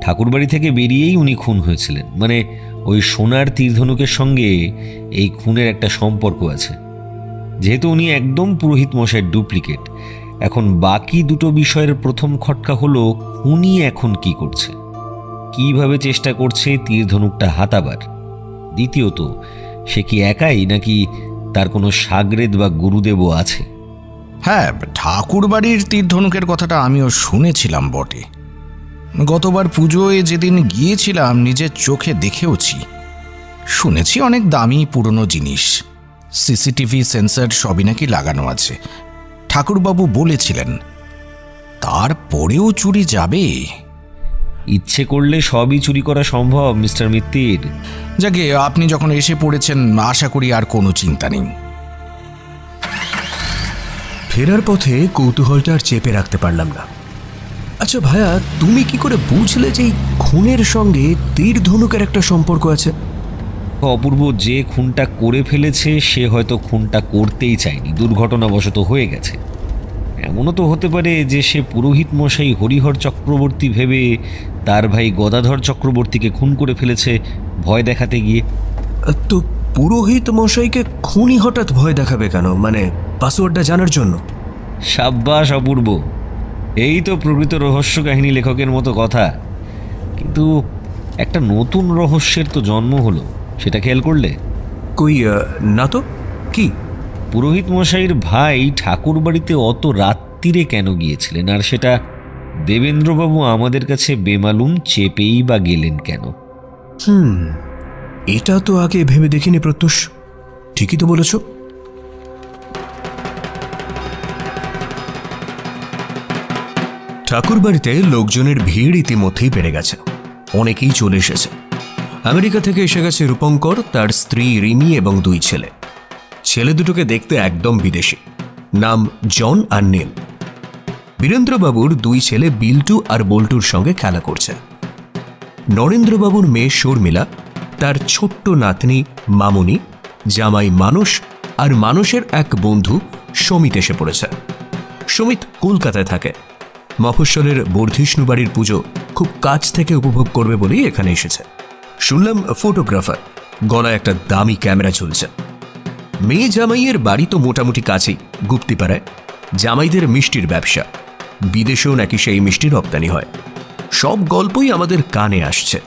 ঠাকুরবাড়ি থেকে বেরিয়েই উনি খুন হয়েছিলেন, মানে ওই সোনার তীর ধনুকের সঙ্গে এই খুনের একটা সম্পর্ক আছে। যেহেতু উনি একদম পুরোহিত মশাইয়ের ডুপ্লিকেট, এখন বাকি দুটো বিষয়ের প্রথম খটকা হলো খুনি এখন কি করছে, কিভাবে চেষ্টা করছে তীর ধনুকটা হাতাবার। দ্বিতীয়ত, সে কি একাই নাকি তার কোনো সাগরেদ বা গুরুদেবও আছে? হ্যাঁ, ঠাকুরবাড়ির তীর ধনুকের কথাটা আমিও শুনেছিলাম বটে। গতবার পুজোয় যেদিন গিয়েছিলাম নিজের চোখে দেখেওছি। শুনেছি অনেক দামি পুরনো জিনিস, সিসিটিভি সেন্সর সবই নাকি লাগানো আছে। ঠাকুরবাবু বলেছিলেন, তারপরেও চুরি যাবে? ইচ্ছে করলে সবই চুরি করা সম্ভব মিস্টার মিত্তির। যাকে আপনি যখন এসে পড়েছেন, আশা করি আর কোনো চিন্তা নেই। ফেরার পথে কৌতূহলটা আর চেপে রাখতে পারলাম না। আচ্ছা ভাইয়া, তুমি কি করে বুঝলে যে এই খুনের সঙ্গে তীর ধনুকের একটা সম্পর্ক আছে? অপূর্ব, যে খুনটা করে ফেলেছে সে হয়তো খুনটা করতেই চায়নি, দুর্ঘটনাবশত হয়ে গেছে। এমনও তো হতে পারে যে সে পুরোহিত মশাই হরিহর চক্রবর্তী ভেবে তার ভাই গদাধর চক্রবর্তীকে খুন করে ফেলেছে ভয় দেখাতে গিয়ে। তো পুরোহিত মশাইকে খুনি হঠাৎ ভয় দেখাবে কেন? মানে পাসওয়ার্ডটা জানার জন্য? সাব্বাস অপূর্ব, এই তো প্রকৃত রহস্য কাহিনী লেখকের মতো কথা। কিন্তু একটা নতুন রহস্যের তো জন্ম হলো, সেটা খেয়াল করলে? কই না তো। কি? পুরোহিত মশাইয়ের ভাই ঠাকুর বাড়িতে অত রাত্রিরে কেন গিয়েছিলেন, আর সেটা দেবেন্দ্রবাবু আমাদের কাছে বেমালুম চেপেই বা গেলেন কেন? এটা তো আগে ভেবে দেখিনি প্রত্যুষ। ঠিকই তো বলেছ। ঠাকুরবাড়িতে লোকজনের ভিড় ইতিমধ্যেই বেড়ে গেছে, অনেকেই চলে এসেছে। আমেরিকা থেকে এসে গেছে রূপঙ্কর, তার স্ত্রী রিমি এবং দুই ছেলে। ছেলে দুটোকে দেখতে একদম বিদেশি, নাম জন আর নীল। বীরেন্দ্রবাবুর দুই ছেলে বিল্টু আর বল্টুর সঙ্গে খেলা করছে। নরেন্দ্রবাবুর মেয়ে শর্মিলা, তার ছোট্ট নাতনি মামুনি, জামাই মানস আর মানসের এক বন্ধু সমিত এসে পড়েছে। সমিত কলকাতায় থাকে, মফস্বলের বর্ধিষ্ণু বাড়ির পুজো খুব কাছ থেকে উপভোগ করবে বলেই এখানে এসেছে। শুনলাম ফটোগ্রাফার, গলায় একটা দামি ক্যামেরা চলছে। মেয়ে জামাইয়ের বাড়ি তো মোটামুটি কাছেই, গুপ্তিপাড়ায়। জামাইদের মিষ্টির ব্যবসা, বিদেশেও নাকি সেই মিষ্টি রপ্তানি হয়। সব গল্পই আমাদের কানে আসছে,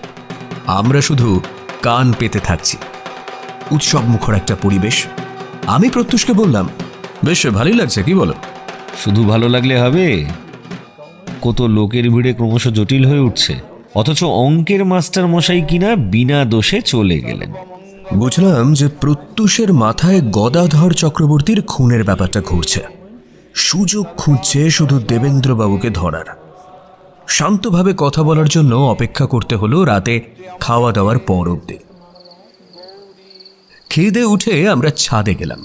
আমরা শুধু কান পেতে থাকছি। উৎসব মুখর একটা পরিবেশ। আমি প্রত্যুষকে বললাম, বেশ ভালোই লাগছে, কি বলো? শুধু ভালো লাগলে হবে? কত লোকের ভিড়ে ক্রমশ জটিল হয়ে উঠছে, অথচ অঙ্কের মাস্টার মশাই কিনা বিনা দোষে চলে গেলেন। বুঝলাম যে প্রত্যুষের মাথায় গদাধর চক্রবর্তীর খুনের ব্যাপারটা ঘুরছে। সুযোগ খুঁজছে শুধু দেবেন্দ্রবাবুকে ধরার। শান্তভাবে কথা বলার জন্য অপেক্ষা করতে হলো রাতে খাওয়া দাওয়ার পর অবধি। খেয়ে উঠে আমরা ছাদে গেলাম,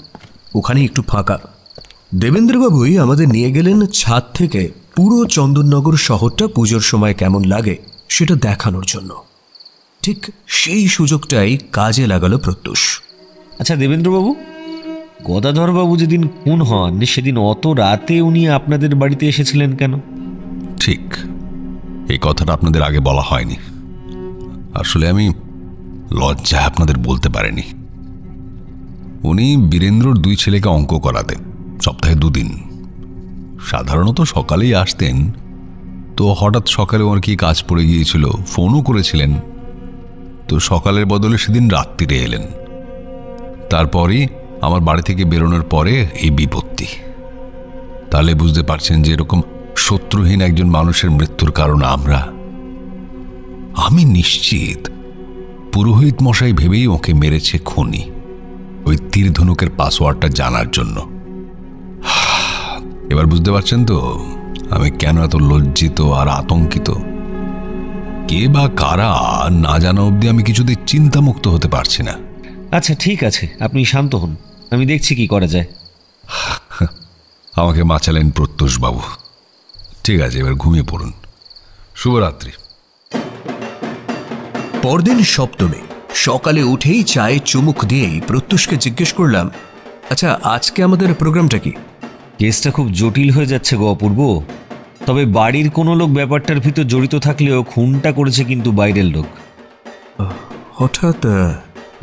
ওখানে একটু ফাঁকা। দেবেন্দ্রবাবুই আমাদের নিয়ে গেলেন ছাদ থেকে পুরো চন্দননগর শহরটা পুজোর সময় কেমন লাগে সেটা দেখানোর জন্য। ঠিক সেই সুযোগটাই কাজে লাগালো প্রত্যুষ। আচ্ছা দেবেন্দ্রবাবু, গদাধরবাবু যেদিন খুন হন সেদিন অত রাতে উনি আপনাদের বাড়িতে এসেছিলেন কেন? ঠিক, এই কথাটা আপনাদের আগে বলা হয়নি। আসলে আমি লজ্জায় আপনাদের বলতে পারিনি। উনি বীরেন্দ্রর দুই ছেলেকে অঙ্ক করাতেন, সপ্তাহে 2 দিন। সাধারণত সকালেই আসতেন, তো হঠাৎ সকালে ওর কি কাজ পড়ে গিয়েছিল, ফোনও করেছিলেন, তো সকালের বদলে সেদিন রাত্রিরে এলেন। তারপরই আমার বাড়ি থেকে বেরোনোর পরে এই বিপত্তি। তাহলে বুঝতে পারছেন যে এরকম শত্রুহীন একজন মানুষের মৃত্যুর কারণ আমি নিশ্চিত পুরোহিত মশাই ভেবেই ওকে মেরেছে খুনি, ওই তীর ধনুকের পাসওয়ার্ডটা জানার জন্য। এবার বুঝতে পারছেন তো আমি কেন এত লজ্জিত আর আতঙ্কিত, কে বা কারা না জানা অবধি আমি কিছুতেই চিন্তামুক্ত হতে পারছি না। আচ্ছা ঠিক আছে, আপনি শান্ত হন, আমি দেখছি কি করা যায়। আমাকে বাঁচালেন প্রত্যুষ বাবু। ঠিক আছে, এবার ঘুমিয়ে পড়ুন। শুভরাত্রি। পরদিন সপ্তমী সকালে উঠেই চায়ে চুমুক দিয়েই প্রত্যুষকে জিজ্ঞেস করলাম, আচ্ছা আজকে আমাদের প্রোগ্রামটা কি? কেসটা খুব জটিল হয়ে যাচ্ছে গো অপূর্ব। তবে বাড়ির কোনো লোক ব্যাপারটার ভিতর জড়িত থাকলেও খুনটা করেছে কিন্তু বাইরের লোক। হঠাৎ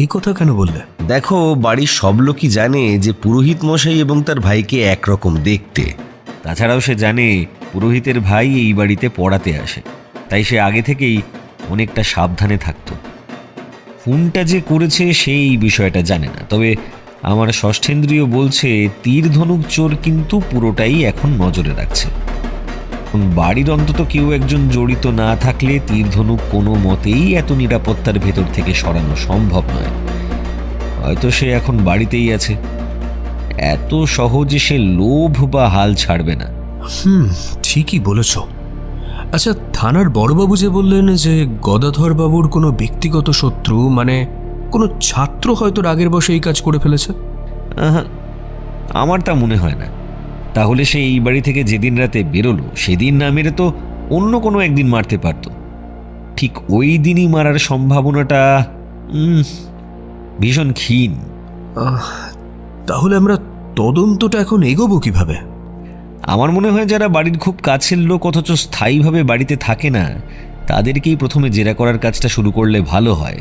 এই কথা কেন বললে? দেখো, বাড়ির সব লোকই জানে যে পুরোহিত মশাই এবং তার ভাইকে একরকম দেখতে। তাছাড়াও সে জানে পুরোহিতের ভাই এই বাড়িতে পড়াতে আসে, তাই সে আগে থেকেই অনেকটা সাবধানে থাকত। খুনটা যে করেছে সেই এই বিষয়টা জানে না। তবে আমার ষষ্ঠেন্দ্রিয় বলছে তীর ধনুক চোর কিন্তু পুরোটাই এখন নজরে রাখছে। বাড়ির অন্তত কেউ একজন জড়িত না থাকলে তীর ধনুক কোনো মতেই এত নিরাপত্তার ভেতর থেকে সরানো সম্ভব নয়। হয়তো সে এখন বাড়িতেই আছে, এত সহজে সে লোভ বা হাল ছাড়বে না। ঠিকই বলেছ। আচ্ছা, থানার বড়বাবু যে বললেন যে গদাধর বাবুর কোনো ব্যক্তিগত শত্রু, মানে কোনো ছাত্র হয়তো রাগের বশে এই কাজ করে ফেলেছে? আমার তা মনে হয় না। তাহলে সে এই বাড়ি থেকে যেদিন রাতে বেরোলো সেদিন না মেরে তো অন্য কোনো একদিন মারতে পারত। ঠিক ওই দিনই মারার সম্ভাবনাটা ভীষণ ক্ষীণ। তাহলে আমরা তদন্তটা এখন এগোবো কিভাবে? আমার মনে হয় যারা বাড়ির খুব কাছের লোক অথচ স্থায়ীভাবে বাড়িতে থাকে না, তাদেরকেই প্রথমে জেরা করার কাজটা শুরু করলে ভালো হয়।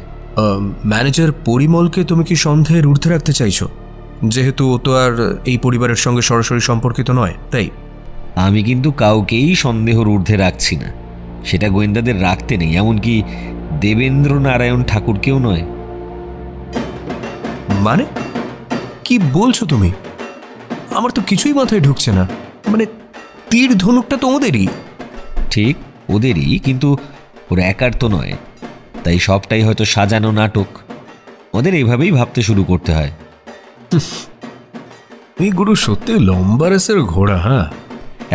ম্যানেজার পরিমলকে তুমি কি সন্দেহের ঊর্ধ্বে রাখতে চাইছো? যেহেতু ও তো আর এই পরিবারের সঙ্গে সরাসরি সম্পর্কিত নয়, তাই? আমি কিন্তু কাউকেই সন্দেহর ঊর্ধ্বে রাখছি না। সেটা গোয়েন্দাদের রাখতে নেই, এমনকি দেবেন্দ্র নারায়ণ ঠাকুরকেও নয়। মানে কি বলছো তুমি? আমার তো কিছুই মাথায় ঢুকছে না। মানে তীর ধনুকটা তো ওদেরই? ঠিক ওদেরই, কিন্তু ওর একার তো নয়। তাই সবটাই হয়তো সাজানো নাটক। ওদের এইভাবেই ভাবতে শুরু করতে হয়। এই গুরু সত্যি লম্বা রেসের ঘোড়া। হ্যাঁ,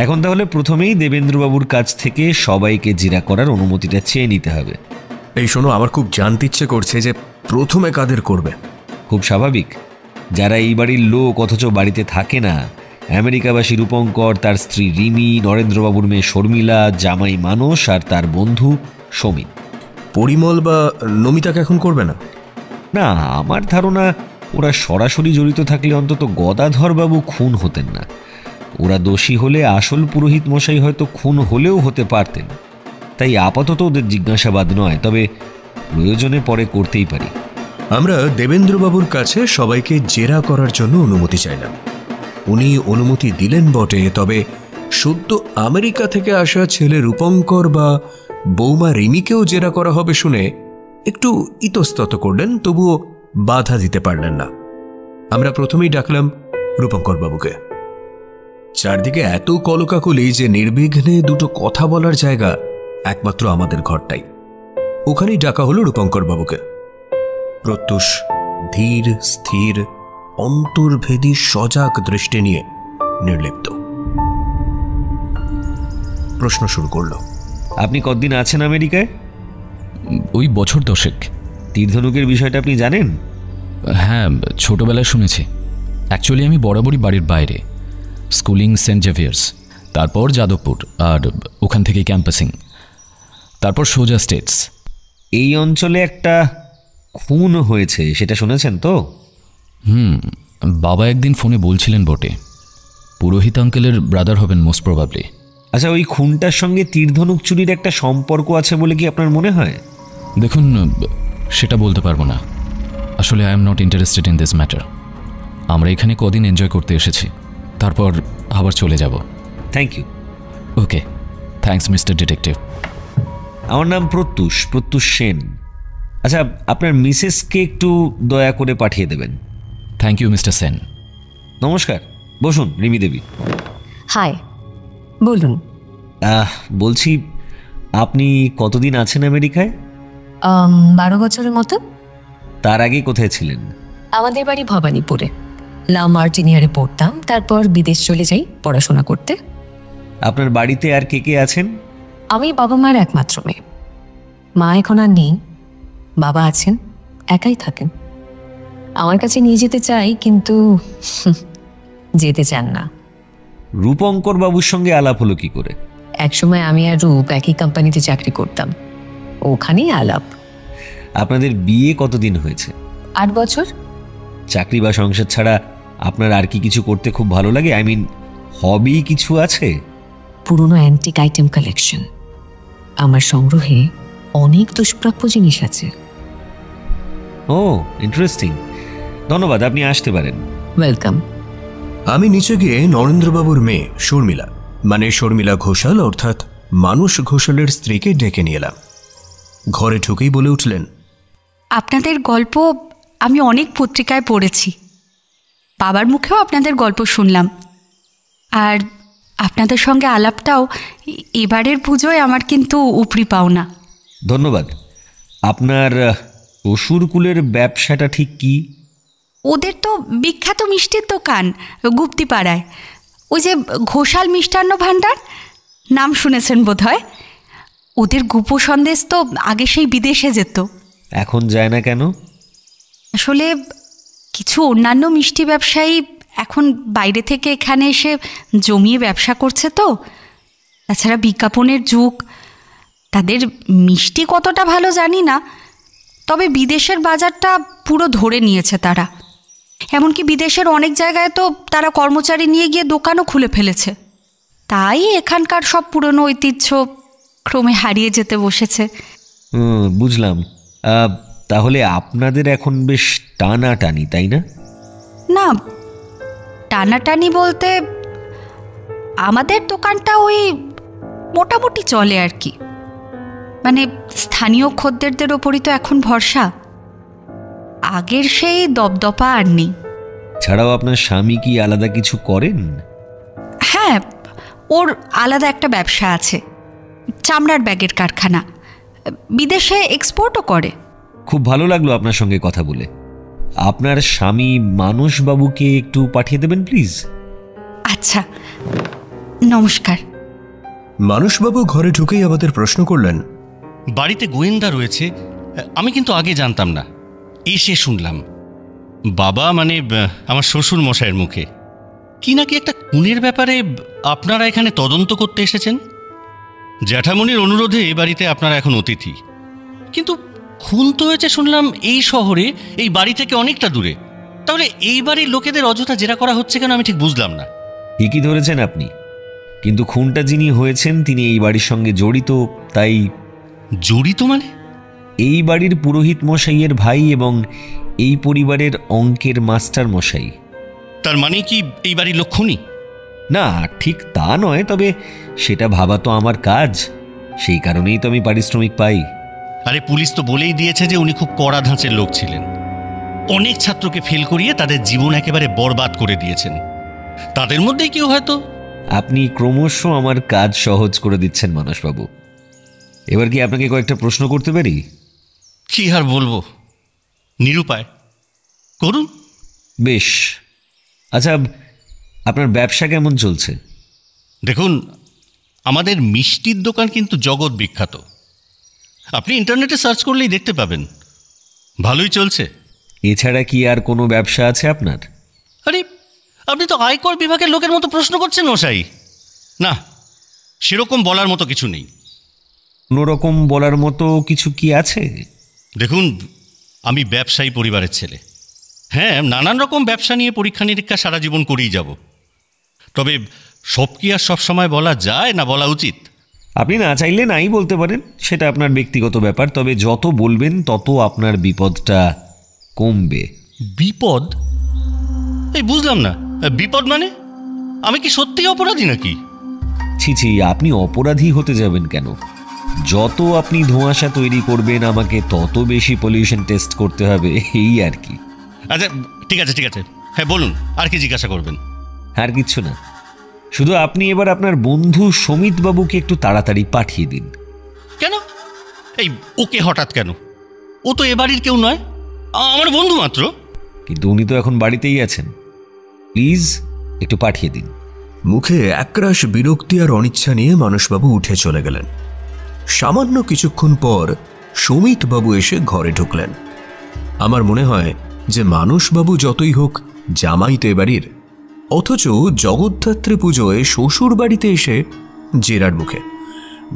এখন তাহলে প্রথমেই দেবেন্দ্রবাবুর কাছ থেকে সবাইকে জেরা করার অনুমতিটা চেয়ে নিতে হবে। এই শোনো, আমার খুব জানতে ইচ্ছে করছে যে প্রথমে কাদের করবে। খুব স্বাভাবিক, যারা এই বাড়ির লোক অথচ বাড়িতে থাকে না। আমেরিকাবাসী রূপঙ্কর, তার স্ত্রী রিমি, নরেন্দ্রবাবুর মেয়ে শর্মিলা, জামাই মানস আর তার বন্ধু সমীর। পরিমল বা নমিতাকে এখন করবে না? না, আমার ধারণা ওরা সরাসরি জড়িত থাকলে অন্তত গদাধরবাবু খুন হতেন না। ওরা দোষী হলে আসল পুরোহিত মশাই হয়তো খুন হলেও হতে পারতেন। তাই আপাতত ওদের জিজ্ঞাসাবাদ নয়, তবে প্রয়োজনে পরে করতেই পারি। আমরা দেবেন্দ্রবাবুর কাছে সবাইকে জেরা করার জন্য অনুমতি চাইলাম। উনি অনুমতি দিলেন বটে, তবে সদ্য আমেরিকা থেকে আসা ছেলে রূপঙ্কর বা বৌমা রিমিকেও জেরা করা হবে শুনে একটু ইতস্তত করলেন, তবুও বাধা দিতে পারলেন না। আমরা প্রথমেই ডাকলাম রূপঙ্কর বাবুকে। চারদিকে এত কলকাকলি যে নির্বিঘ্নে দুটো কথা বলার জায়গা একমাত্র আমাদের ঘরটাই। ওখানেই ডাকা হলো রূপঙ্কর বাবুকে। প্রত্যুষ ধীর স্থির অন্তর্ভেদী সজাগ দৃষ্টি নিয়ে নির্লিপ্ত প্রশ্ন শুরু করল। আপনি কতদিন আছেন আমেরিকায়? ওই বছর 10। তীরধনুকের বিষয়টা আপনি জানেন? হ্যাঁ, ছোটবেলায় শুনেছি। অ্যাকচুয়ালি আমি বরাবরই বাড়ির বাইরে। স্কুলিং সেন্ট জেভিয়ার্স, তারপর যাদবপুর, আর ওখান থেকে ক্যাম্পাসিং, তারপর সোজা স্টেটস। এই অঞ্চলে একটা খুন হয়েছে, সেটা শুনেছেন তো? বাবা একদিন ফোনে বলছিলেন বটে। পুরোহিত আঙ্কেলের ব্রাদার হবেন মোস্ট প্রবাবলি। আচ্ছা, ওই খুনটার সঙ্গে তীরধনুক চুরির একটা সম্পর্ক আছে বলে কি আপনার মনে হয়? দেখুন, সেটা বলতে পারবো না। আসলে I am not interested in this matter. আমরা এখানে কদিন এনজয় করতে এসেছি, তারপর আবার চলে যাব। Thank you. Okay, thanks mister detective. আমার নাম প্রত্যুষ সেন। আচ্ছা, আপনার মিসেসকে একটু দয়া করে পাঠিয়ে দেবেন। Thank you mister Sen. নমস্কার, বসুন রিমি দেবী। হাই, বলুন। বলছি, আপনি কতদিন আছেন আমেরিকায়? 12 বছরের মতো। তার আগে কোথায় ছিলেন? আমাদের বাড়ি ভবানীপুরে। লা মার্টিনিয়ারে পড়তাম, তারপর বিদেশ চলে যাই পড়াশোনা করতে। আপনার বাড়িতে আর কে কে আছেন? আমি বাবা মায়ের একমাত্র মেয়ে। মা এখন আর নেই, বাবা আছেন, একাই থাকেন। আমার কাছে নিয়ে যেতে চাই, কিন্তু যেতে চান না। রূপঙ্কর বাবুর সঙ্গে আলাপ হলো কি করে? একসময় আমি আর রূপ একই কোম্পানিতে চাকরি করতাম, ওখানেই আলাপ। আপনাদের বিয়ে কতদিন হয়েছে? 8 বছর। চাকরি বা সংসার ছাড়া আপনার আর কি কিছু করতে খুব ভালো লাগে? আই মিন, হবি কিছু আছে? পুরনো অ্যান্টিক আইটেম কালেকশন। আমার সংগ্রহে অনেক দুষ্প্রাপ্য জিনিস আছে। ও, ইন্টারেস্টিং। ধন্যবাদ, আপনি আসতে পারেন। ওয়েলকাম। আমি নিচে গিয়ে নরেন্দ্রবাবুর মেয়ে শর্মিলা, মানে শর্মিলা ঘোষাল অর্থাৎ মানুষ ঘোষালের স্ত্রীকে ডেকে নিয়ে এলাম। ঘরে ঢুকেই বলে উঠলেন, আপনাদের গল্প আমি অনেক পত্রিকায় পড়েছি, বাবার মুখেও আপনাদের গল্প শুনলাম, আর আপনাদের সঙ্গে আলাপটাও এবারের পুজোয় আমার কিন্তু উপরি পাওনা। ধন্যবাদ। আপনার অসুরকুলের ব্যবসাটা ঠিক কি? ওদের তো বিখ্যাত মিষ্টির দোকান গুপ্তিপাড়ায়, ওই যে ঘোষাল মিষ্টান্ন ভাণ্ডার, নাম শুনেছেন বোধহয়। ওদের গুপো সন্দেশ তো আগে সেই বিদেশে যেত, এখন যায় না কেন? আসলে কিছু অন্যান্য মিষ্টি ব্যবসায়ী এখন বাইরে থেকে এখানে এসে জমিয়ে ব্যবসা করছে তো। তাছাড়া বিজ্ঞাপনের যুগ, তাদের মিষ্টি কতটা ভালো জানি না, তবে বিদেশের বাজারটা পুরো ধরে নিয়েছে তারা। এমনকি বিদেশের অনেক জায়গায় তো তারা কর্মচারী নিয়ে গিয়ে দোকানও খুলে ফেলেছে। তাই এখানকার সব পুরনো ঐতিহ্য ক্রমে হারিয়ে যেতে বসেছে। বুঝলাম। তাহলে আপনাদের এখন বেশ টানাটানি, তাই না? না, টানাটানি বলতে আমাদের দোকানটা ওই মোটামুটি চলে আর কি। মানে স্থানীয় খদ্দেরদের ওপরই তো এখন ভরসা, আগের সেই দপদপা আর নেই। ছাড়াও আপনার স্বামী কি আলাদা কিছু করেন? হ্যাঁ, ওর আলাদা একটা ব্যবসা আছে, চামড়ার ব্যাগের কারখানা, বিদেশে এক্সপোর্টও করে। খুব ভালো লাগলো আপনার সঙ্গে কথা বলে। আপনার স্বামী মানসবাবুকে একটু পাঠিয়ে দেবেন প্লিজ। আচ্ছা, নমস্কার। মানুষবাবু ঘরে ঢুকেই আমাদের প্রশ্ন করলেন, বাড়িতে গোয়েন্দা রয়েছে? আমি কিন্তু আগে জানতাম না, এসে শুনলাম। বাবা মানে আমার শ্বশুর মশাইয়ের মুখে কি নাকি একটা খুনের ব্যাপারে আপনারা এখানে তদন্ত করতে এসেছেন। জ্যাঠামণির অনুরোধে এ বাড়িতে আপনারা এখন অতিথি, কিন্তু খুন তো হয়েছে শুনলাম এই শহরে, এই বাড়ি থেকে অনেকটা দূরে। তাহলে এই বাড়ির লোকেদের অযথা জেরা করা হচ্ছে কেন আমি ঠিক বুঝলাম না। ঠিকই ধরেছেন আপনি, কিন্তু খুনটা যিনি হয়েছেন তিনি এই বাড়ির সঙ্গে জড়িত। তাই জড়িত মানে? এই বাড়ির পুরোহিত মশাইয়ের ভাই এবং এই পরিবারের অঙ্কের মাস্টার মশাই। তার মানে কি এই বাড়ির লোক খুনি? না, ঠিক তা নয়, তবে সেটা ভাবা তো আমার কাজ, সেই কারণেই তো আমি পারিশ্রমিক পাই। আরে পুলিশ তো বলেই দিয়েছে যে উনি খুব কড়া ধাঁচের লোক ছিলেন, অনেক ছাত্রকে ফেল করিয়ে তাদের জীবন একেবারে বরবাদ করে দিয়েছেন। তাদের মধ্যেই কেউ হয়তো। আপনি ক্রমশ আমার কাজ সহজ করে দিচ্ছেন মানসবাবু। এবার কি আপনাকে কয়েকটা প্রশ্ন করতে পারি? কি আর বলবো, নিরুপায়, করুন। বেশ, আচ্ছা, আপনার ব্যবসা কেমন চলছে? দেখুন, আমাদের মিষ্টির দোকান কিন্তু জগৎ বিখ্যাত, আপনি ইন্টারনেটে সার্চ করলেই দেখতে পাবেন। ভালোই চলছে। এছাড়া কি আর কোনো ব্যবসা আছে আপনার? আরে আপনি তো আয়কর বিভাগের লোকের মতো প্রশ্ন করছেন মশাই। না, সেরকম বলার মতো কিছু নেই। কোনোরকম বলার মতো কিছু কি আছে? দেখুন, আমি ব্যবসায়ী পরিবারের ছেলে। হ্যাঁ, নানান রকম ব্যবসা নিয়ে পরীক্ষা নিরীক্ষা সারা জীবন করেই যাব। তবে সব কি আর সব সময় বলা যায় না বলা উচিত? আপনি না চাইলে নাই বলতে পারেন, সেটা আপনার ব্যক্তিগত ব্যাপার। তবে যত বলবেন তত আপনার বিপদটা কমবে। বিপদ? এই বুঝলাম না, বিপদ মানে আমি কি সত্যি অপরাধী নাকি? ছি ছি, আপনি অপরাধী হতে যাবেন কেন? যত আপনি ধোঁয়াশা তৈরি করবেন আমাকে তত বেশি পলিউশন টেস্ট করতে হবে, এই আর কি। আচ্ছা ঠিক আছে ঠিক আছে, হ্যাঁ বলুন, আর কি জিজ্ঞাসা করবেন? আর কিচ্ছু না, শুধু আপনি এবার আপনার বন্ধু সমিত বাবুকে একটু তাড়াতাড়ি পাঠিয়ে দিন। কেন? এই ওকে হঠাৎ কেন? ও তো এ বাড়ির কেউ নয়, আমার বন্ধু মাত্র। কিন্তু উনি তো এখন বাড়িতেই আছেন, প্লিজ একটু পাঠিয়ে দিন। মুখে একরাশ বিরক্তি আর অনিচ্ছা নিয়ে মানসবাবু উঠে চলে গেলেন। সামান্য কিছুক্ষণ পর সমিতবাবু এসে ঘরে ঢুকলেন। আমার মনে হয় যে মানসবাবু যতই হোক জামাই তো এবাড়ির, অথচ জগদ্ধাত্রী পুজোয় শ্বশুর বাড়িতে এসে জেরার মুখে।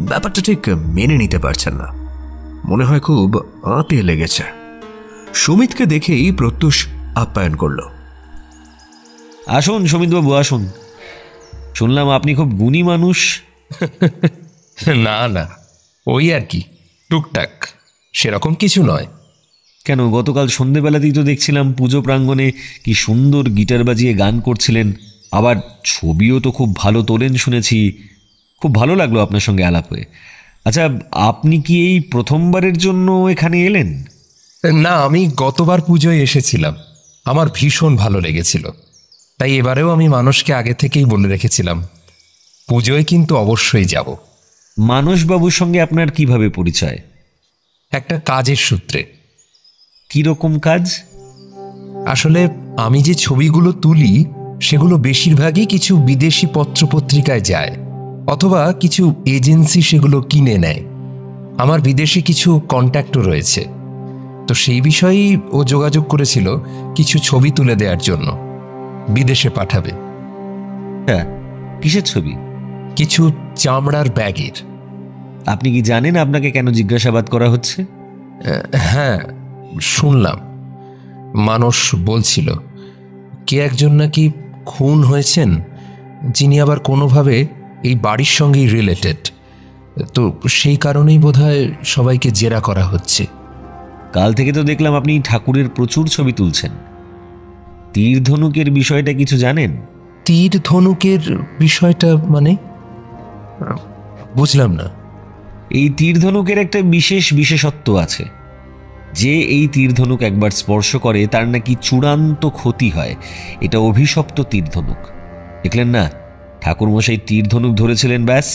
ব্যাপারটা ঠিক মেনে নিতে পারছেন না। মনে হয় খুব আঁতে লেগেছে। সমিতকে দেখেই প্রত্যুষ আপ্যায়ন করল। আসুন সমিতবাবু, আসুন। শুনলাম আপনি খুব গুণী মানুষ। না না, ওই আর কি, টুকটাক, সেরকম কিছু নয়। কেন, গতকাল সন্ধেবেলাতেই তো দেখছিলাম পুজো প্রাঙ্গণে কি সুন্দর গিটার বাজিয়ে গান করছিলেন, আবার ছবিও তো খুব ভালো তোলেন শুনেছি। খুব ভালো লাগলো আপনার সঙ্গে আলাপ হয়ে। আচ্ছা, আপনি কি এই প্রথমবারের জন্য এখানে এলেন? না, আমি গতবার পুজোয় এসেছিলাম, আমার ভীষণ ভালো লেগেছিল। তাই এবারেও আমি মানুষকে আগে থেকেই বলে রেখেছিলাম পুজোয় কিন্তু অবশ্যই যাব। মানসবাবুর সঙ্গে আপনার কিভাবে পরিচয়? একটা কাজের সূত্রে। কীরকম কাজ? আসলে আমি যে ছবিগুলো তুলি সেগুলো বেশিরভাগই কিছু বিদেশি পত্রপত্রিকায় যায়, অথবা কিছু এজেন্সি সেগুলো কিনে নেয়। আমার বিদেশে কিছু কন্ট্যাক্টও রয়েছে, তো সেই বিষয়েই ও যোগাযোগ করেছিল কিছু ছবি তুলে দেওয়ার জন্য। বিদেশে পাঠাবে। হ্যাঁ, কিসের ছবি? কিছু চামড়ার ব্যাগের। আপনি কি জানেন আপনাকে কেন জিজ্ঞাসাবাদ করা হচ্ছে? হ্যাঁ, শুনলাম। মানুষ বলছিল কে একজন নাকি খুন হয়েছেন, যিনি আবার কোনোভাবে এই বাড়ির সঙ্গেই রিলেটেড। তো সেই কারণেই বোধহয় সবাইকে জেরা করা হচ্ছে। কাল থেকে তো দেখলাম আপনি ঠাকুরের প্রচুর ছবি তুলছেন। তীর ধনুকের বিষয়টা কিছু জানেন? তীর ধনুকের বিষয়টা মানে বুঝলাম না। এই তীর ধনুকের একটা বিশেষত্ব আছে। যে এই তীর ধনুক একবার স্পর্শ করে তার নাকি চূড়ান্ত ক্ষতি হয়। এটা অভিশপ্ত তীর ধনুক। দেখলেন না, ঠাকুরমশাই তীর ধনুক ধরেছিলেন, ব্যাস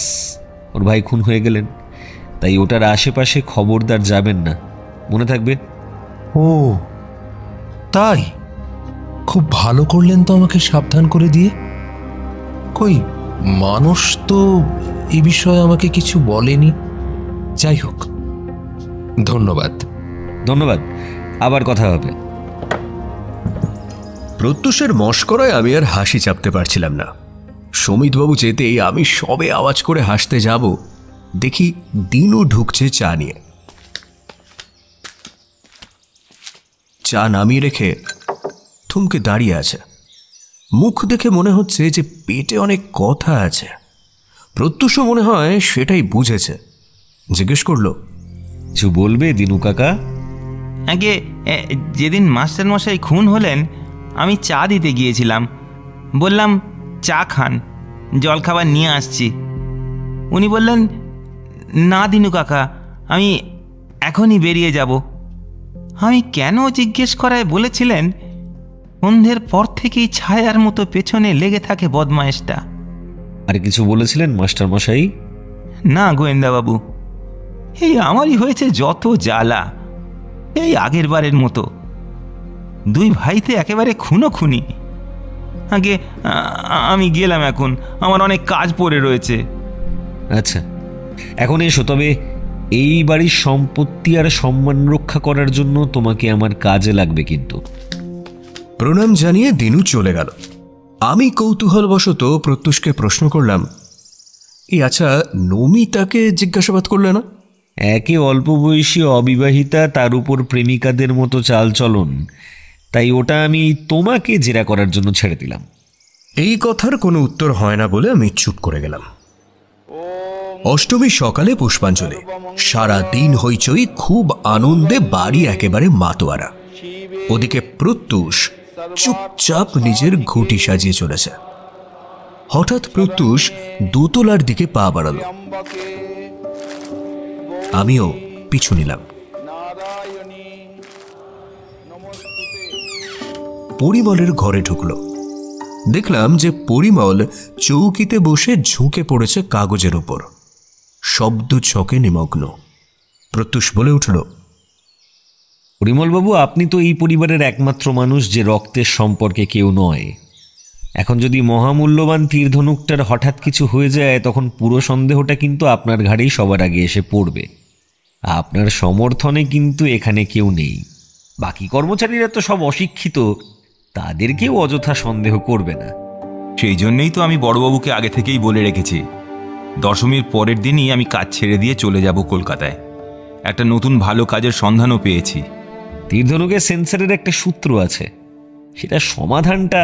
ওর ভাই খুন হয়ে গেলেন। তাই ওটার আশেপাশে খবরদার যাবেন না, মনে থাকবে। ও তাই? খুব ভালো করলেন তো আমাকে সাবধান করে দিয়ে। কই, মানুষ তো এ বিষয়ে আমাকে কিছু বলেনি। যাই হোক, ধন্যবাদ। ধন্যবাদ, আবার কথা হবে। প্রত্যুষের মশকরায় আমি আর হাসি চাপতে পারছিলাম না। সমিতবাবু যেতেই আমি সবে আওয়াজ করে হাসতে যাব, দেখি দিনও ঢুকছে চা নিয়ে। চা নামিয়ে রেখে থমকে দাঁড়িয়ে আছে। মুখ দেখে মনে হচ্ছে যে পেটে অনেক কথা আছে। প্রত্যুষও মনে হয় সেটাই বুঝেছে। জিজ্ঞেস করলো, কিছু বলবে দিনু কাকা? আগে যেদিন মাস্টারমশাই খুন হলেন আমি চা দিতে গিয়েছিলাম। বললাম চা খান, জলখাবার নিয়ে আসছি। উনি বললেন, না দিনু কাকা, আমি এখনই বেরিয়ে যাব। আমি কেন জিজ্ঞেস করায় বলেছিলেন, সন্ধ্যের পর থেকেই ছায়ার মতো পেছনে লেগে থাকে বদমায়েশটা। আর কিছু বলেছিলেন মাস্টারমশাই? না গোয়েন্দাবাবু, এই আমারই হয়েছে যত জ্বালা। এই আগের বারের মতো দুই ভাইতে একেবারে খুনোখুনি। আগে আমি গেলাম, এখন আমার অনেক কাজ পড়ে রয়েছে। আচ্ছা, এখন এসো। তবে এই বাড়ির সম্পত্তি আর সম্মান রক্ষা করার জন্য তোমাকে আমার কাজে লাগবে কিন্তু। প্রণাম জানিয়ে দিনু চলে গেল। আমি কৌতূহলবশত প্রত্যুষকে প্রশ্ন করলাম, এই আচ্ছা, নমিতাকে জিজ্ঞাসাবাদ করলে না? একে অল্প বয়সী অবিবাহিতা, তার উপর প্রেমিকাদের মতো চালচলন, তাই ওটা আমি তোমাকে জেরা করার জন্য ছেড়ে দিলাম। এই কথার কোনো উত্তর হয় না বলে আমি চুপ করে গেলাম। অষ্টমী সকালে পুষ্পাঞ্জলি, সারা দিন হইচই, খুব আনন্দে বাড়ি একেবারে মাতোয়ারা। ওদিকে প্রত্যুষ চুপচাপ নিজের ঘুঁটি সাজিয়ে চলেছে। হঠাৎ প্রত্যুষ দোতলার দিকে পা বাড়ালো। আমিও পিছু নিলাম। পরিমলের ঘরে ঢুকলো। দেখলাম যে পরিমল চৌকিতে বসে ঝুঁকে পড়েছে কাগজের উপর, শব্দ ছকে নিমগ্ন। প্রত্যুষ বলে উঠল, পরিমলবাবু, আপনি তো এই পরিবারের একমাত্র মানুষ যে রক্তের সম্পর্কে কেউ নয়। এখন যদি মহামূল্যবান তীরধনুকটার হঠাৎ কিছু হয়ে যায়, তখন পুরো সন্দেহটা কিন্তু আপনার ঘাড়েই সবার আগে এসে পড়বে। আপনার সমর্থনে কিন্তু এখানে কেউ নেই। বাকি কর্মচারীরা তো সব অশিক্ষিত, তাদেরকেও অযথা সন্দেহ করবে না। সেই জন্যেই তো আমি বড়বাবুকে আগে থেকেই বলে রেখেছি, দশমীর পরের দিনই আমি কাজ ছেড়ে দিয়ে চলে যাব কলকাতায়। একটা নতুন ভালো কাজের সন্ধানও পেয়েছি। তীরধনুকের সেন্সারের একটা সূত্র আছে, সেটা সমাধানটা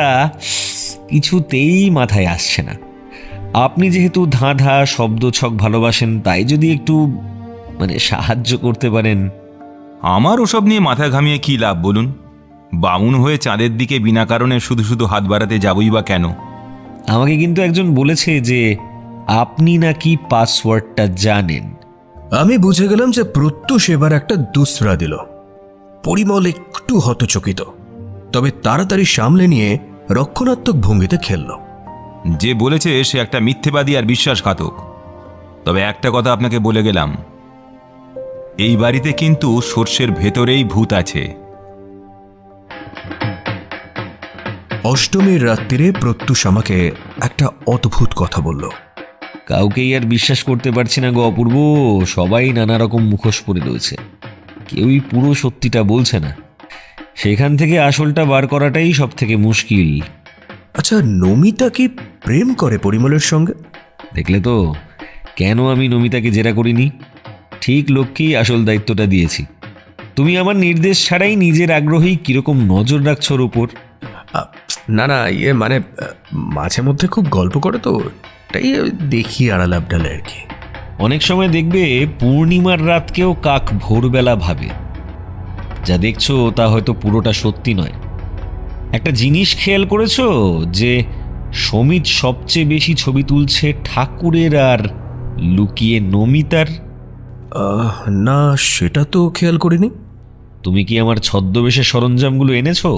কিছুতেই মাথায় আসছে না। আপনি যেহেতু ধাঁধা শব্দছক ভালোবাসেন, তাই যদি একটু সাহায্য করতে পারেন। আমার ওসব নিয়ে মাথা ঘামিয়ে কি লাভ বলুন? বামুন হয়ে চাঁদের দিকে বিনা কারণে শুধু শুধু হাত বাড়াতে যাবই বা কেন? আমাকে কিন্তু একজন বলেছে যে আপনি নাকি পাসওয়ার্ডটা জানেন। আমি বুঝে গেলাম যে প্রত্যুষ এবার একটা দুসরা দিল। পরিমল একটু হতচকিত, তবে তাড়াতাড়ি সামলে নিয়ে রক্ষণাত্মক ভঙ্গিতে খেলল। যে বলেছে সে একটা মিথ্যেবাদী আর বিশ্বাসঘাতক। তবে একটা কথা আপনাকে বলে গেলাম, এই বাড়িতে কিন্তু সর্ষের ভেতরেই ভূত আছে। অষ্টমীর রাত্রিরে প্রত্যুষ আমাকে একটা অদ্ভুত কথা বলল। কাউকেই আর বিশ্বাস করতে পারছি না গো অপূর্ব। সবাই নানা রকম মুখোশ পরে রয়েছে, কেউই পুরো সত্যিটা বলছে না। সেখান থেকে আসলটা বার করাটাই সব থেকে মুশকিল। আচ্ছা, নমিতা কি প্রেম করে পরিমলের সঙ্গে? দেখলে তো কেন আমি নমিতাকে জেরা করিনি। ঠিক লোককেই আসল দায়িত্বটা দিয়েছি। তুমি আমার নির্দেশ ছাড়াই নিজের আগ্রহী কিরকম নজর রাখছ ওর উপর। না না, মাঝে মধ্যে খুব গল্প করে তো, তাই দেখি আড়াল আবডালে আর কি। অনেক সময় দেখবে পূর্ণিমার রাতকেও কাক ভোরবেলা ভাবে। যা দেখছো তা হয়তো পুরোটা সত্যি নয়। একটা জিনিস খেয়াল করেছো যে সমিত সবচেয়ে বেশি ছবি তুলছে ঠাকুরের আর লুকিয়ে নমিতার? না, সেটা তো খেয়াল করিনি। তুমি কি আমার ছদ্মবেশের সরঞ্জামগুলো এনেছো?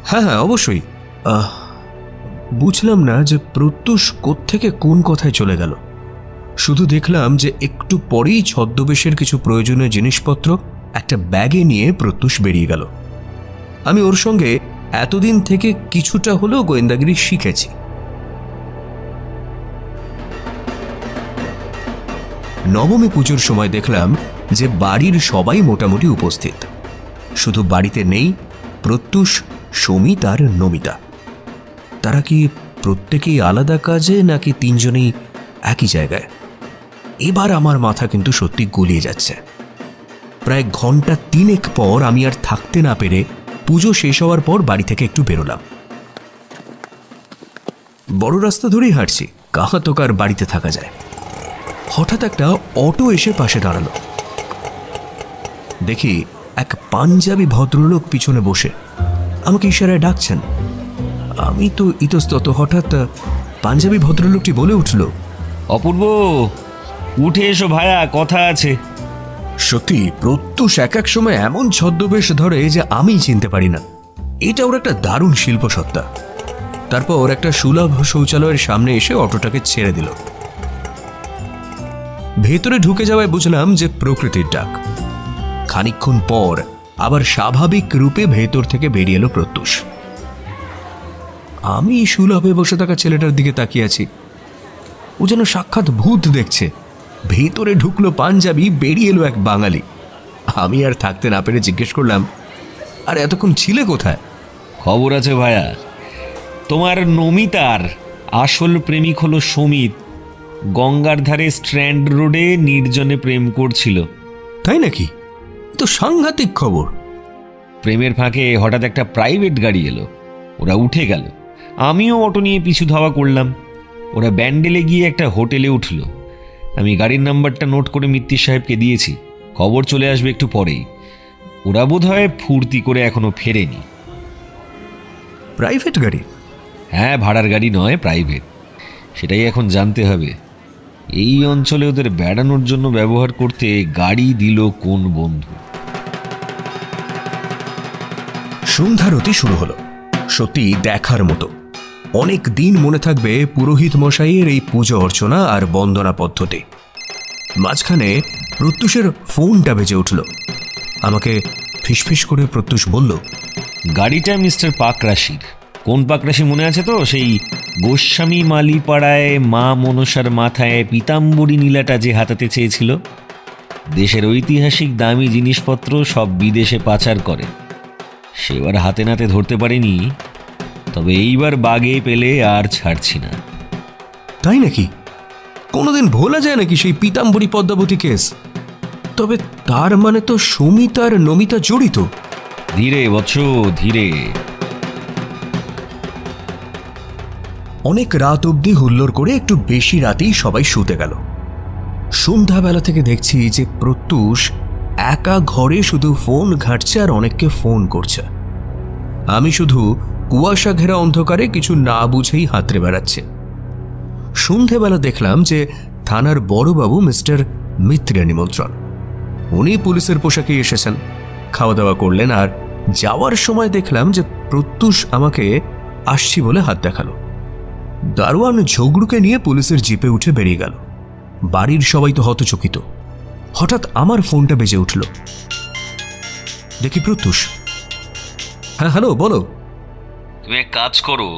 হ্যাঁ হ্যাঁ, অবশ্যই। বুঝলাম না যে প্রত্যুষ কোত্থেকে কোন কথায় চলে গেল। শুধু দেখলাম যে একটু পরেই ছদ্মবেশের কিছু প্রয়োজনীয় জিনিসপত্র একটা ব্যাগে নিয়ে প্রত্যুষ বেরিয়ে গেল। আমি ওর সঙ্গে এতদিন থেকে কিছুটা হলেও গোয়েন্দাগিরি শিখেছি। নবমী পুজোর সময় দেখলাম যে বাড়ির সবাই মোটামুটি উপস্থিত। শুধু বাড়িতে নেই প্রত্যুষ, সমিত আর নমিতা। তারা কি প্রত্যেকেই আলাদা কাজে, নাকি তিনজনেই একই জায়গায়? এবার আমার মাথা কিন্তু সত্যি গলিয়ে যাচ্ছে। প্রায় ঘন্টা 3 পর আমি আর থাকতে না পেরে পুজো শেষ হওয়ার পর বাড়ি থেকে একটু বেরোলাম। বড় রাস্তা ধরেই হাঁটছি, কাহা তো কার বাড়িতে থাকা যায়। হঠাৎ একটা অটো এসে পাশে দাঁড়ালো। দেখি এক পাঞ্জাবি ভদ্রলোক পিছনে বসে আমাকে ইশারায় ডাকছেন। আমি তো ইতস্তত। হঠাৎ পাঞ্জাবি ভদ্রলোকটি বলে উঠল, অপূর্ব উঠে এসো ভায়া, কথা আছে। সত্যি প্রত্যুষ এক এক সময় এমন ছদ্মবেশ ধরে যে আমি চিনতে পারি না। এটা ওর একটা দারুণ শিল্পসত্তা। তারপর একটা সুলভ শৌচালয়ের সামনে এসে অটোটাকে ছেড়ে দিল। ভেতরে ঢুকে যাওয়ায় বুঝলাম যে প্রকৃতির ডাক। খানিকক্ষণ পর আবার স্বাভাবিক রূপে ভেতর থেকে বেরিয়ে এলো প্রত্যুষ। আমি সুলভে বসে থাকা ছেলেটার দিকে তাকিয়ে আছি। ও যেন সাক্ষাৎ ভূত দেখছে। ভেতরে ঢুকলো পাঞ্জাবি, বেরিয়ে এলো এক বাঙালি। আমি আর থাকতে না পেরে জিজ্ঞেস করলাম, আর এতক্ষণ ছিলে কোথায়? খবর আছে ভায়া, তোমার নমিতার আসল প্রেমিক হলো সমিত। গঙ্গার ধারে স্ট্র্যান্ড রোডে নির্জনে প্রেম করছিল। তাই নাকি? তো সাংঘাতিক খবর। প্রেমের ফাঁকে হঠাৎ একটা প্রাইভেট গাড়ি এলো, ওরা উঠে গেল। আমিও অটো নিয়ে পিছু ধাওয়া করলাম। ওরা ব্যান্ডেলে গিয়ে একটা হোটেলে উঠল। আমি গাড়ির নাম্বারটা নোট করে মিত্তির সাহেবকে দিয়েছি, খবর চলে আসবে একটু পরেই। ওরা বোধহয় ফুর্তি করে এখনো ফেরেনি। প্রাইভেট গাড়ি? হ্যাঁ, ভাড়ার গাড়ি নয়, প্রাইভেট। সেটাই এখন জানতে হবে। এই অঞ্চলে ওদের বেড়ানোর জন্য ব্যবহার করতে গাড়ি দিল কোন বন্ধু? সন্ধ্যারতি শুরু হলো। সত্যি দেখার মতো। অনেক দিন মনে থাকবে পুরোহিত মশাইয়ের এই পুজো অর্চনা আর বন্দনা পদ্ধতি। মাঝখানে প্রত্যুষের ফোনটা বেজে উঠল। আমাকে ফিসফিস করে প্রত্যুষ বলল, গাড়িটা মিস্টার পাকরাশির। কোন পাকরাশি মনে আছে তো? সেই গোস্বামী মালিপাড়ায় মা মনসার মাথায় পীতাম্বরী নীলাটা যে হাতাতে চেয়েছিল। দেশের ঐতিহাসিক দামি জিনিসপত্র সব বিদেশে পাচার করে, সেবার হাতে নাতে ধরতে পারিনি, তবে এইবার বাগে পেলে আর ছাড়ছি না। তাই নাকি? কোনোদিন ভোলা যায় নাকি সেই পীতাম্বরী পদ্মাবতী কেস? তবে তার মানে তো সমিতা আর নমিতা জড়িত। ধীরে বৎস, ধীরে। অনেক রাত অবধি হুল্লোড় করে একটু বেশি রাতেই সবাই শুতে গেল। সন্ধ্যাবেলা থেকে দেখছি যে প্রত্যুষ একা ঘরে শুধু ফোন ঘাঁটছে আর অনেককে ফোন করছে। আমি শুধু কুয়াশা ঘেরা অন্ধকারে কিছু না বুঝেই হাতড়ে বেড়াচ্ছে। সন্ধ্যেবেলা দেখলাম যে থানার বড়বাবু মিস্টার মিত্রের নিমন্ত্রণ। উনি পুলিশের পোশাকে এসেছেন, খাওয়া দাওয়া করলেন, আর যাওয়ার সময় দেখলাম যে প্রত্যুষ আমাকে আসছি বলে হাত দেখালো। দারোয়ান ঝগড়ুকে নিয়ে পুলিশের জিপে উঠে বেরিয়ে গেল। বাড়ির সবাই তো হতচকিত। হঠাৎ আমার ফোনটা বেজে উঠল। দেখি প্রত্যুষ। হ্যাঁ হ্যালো, বলো। তুমি এক কাজ করো,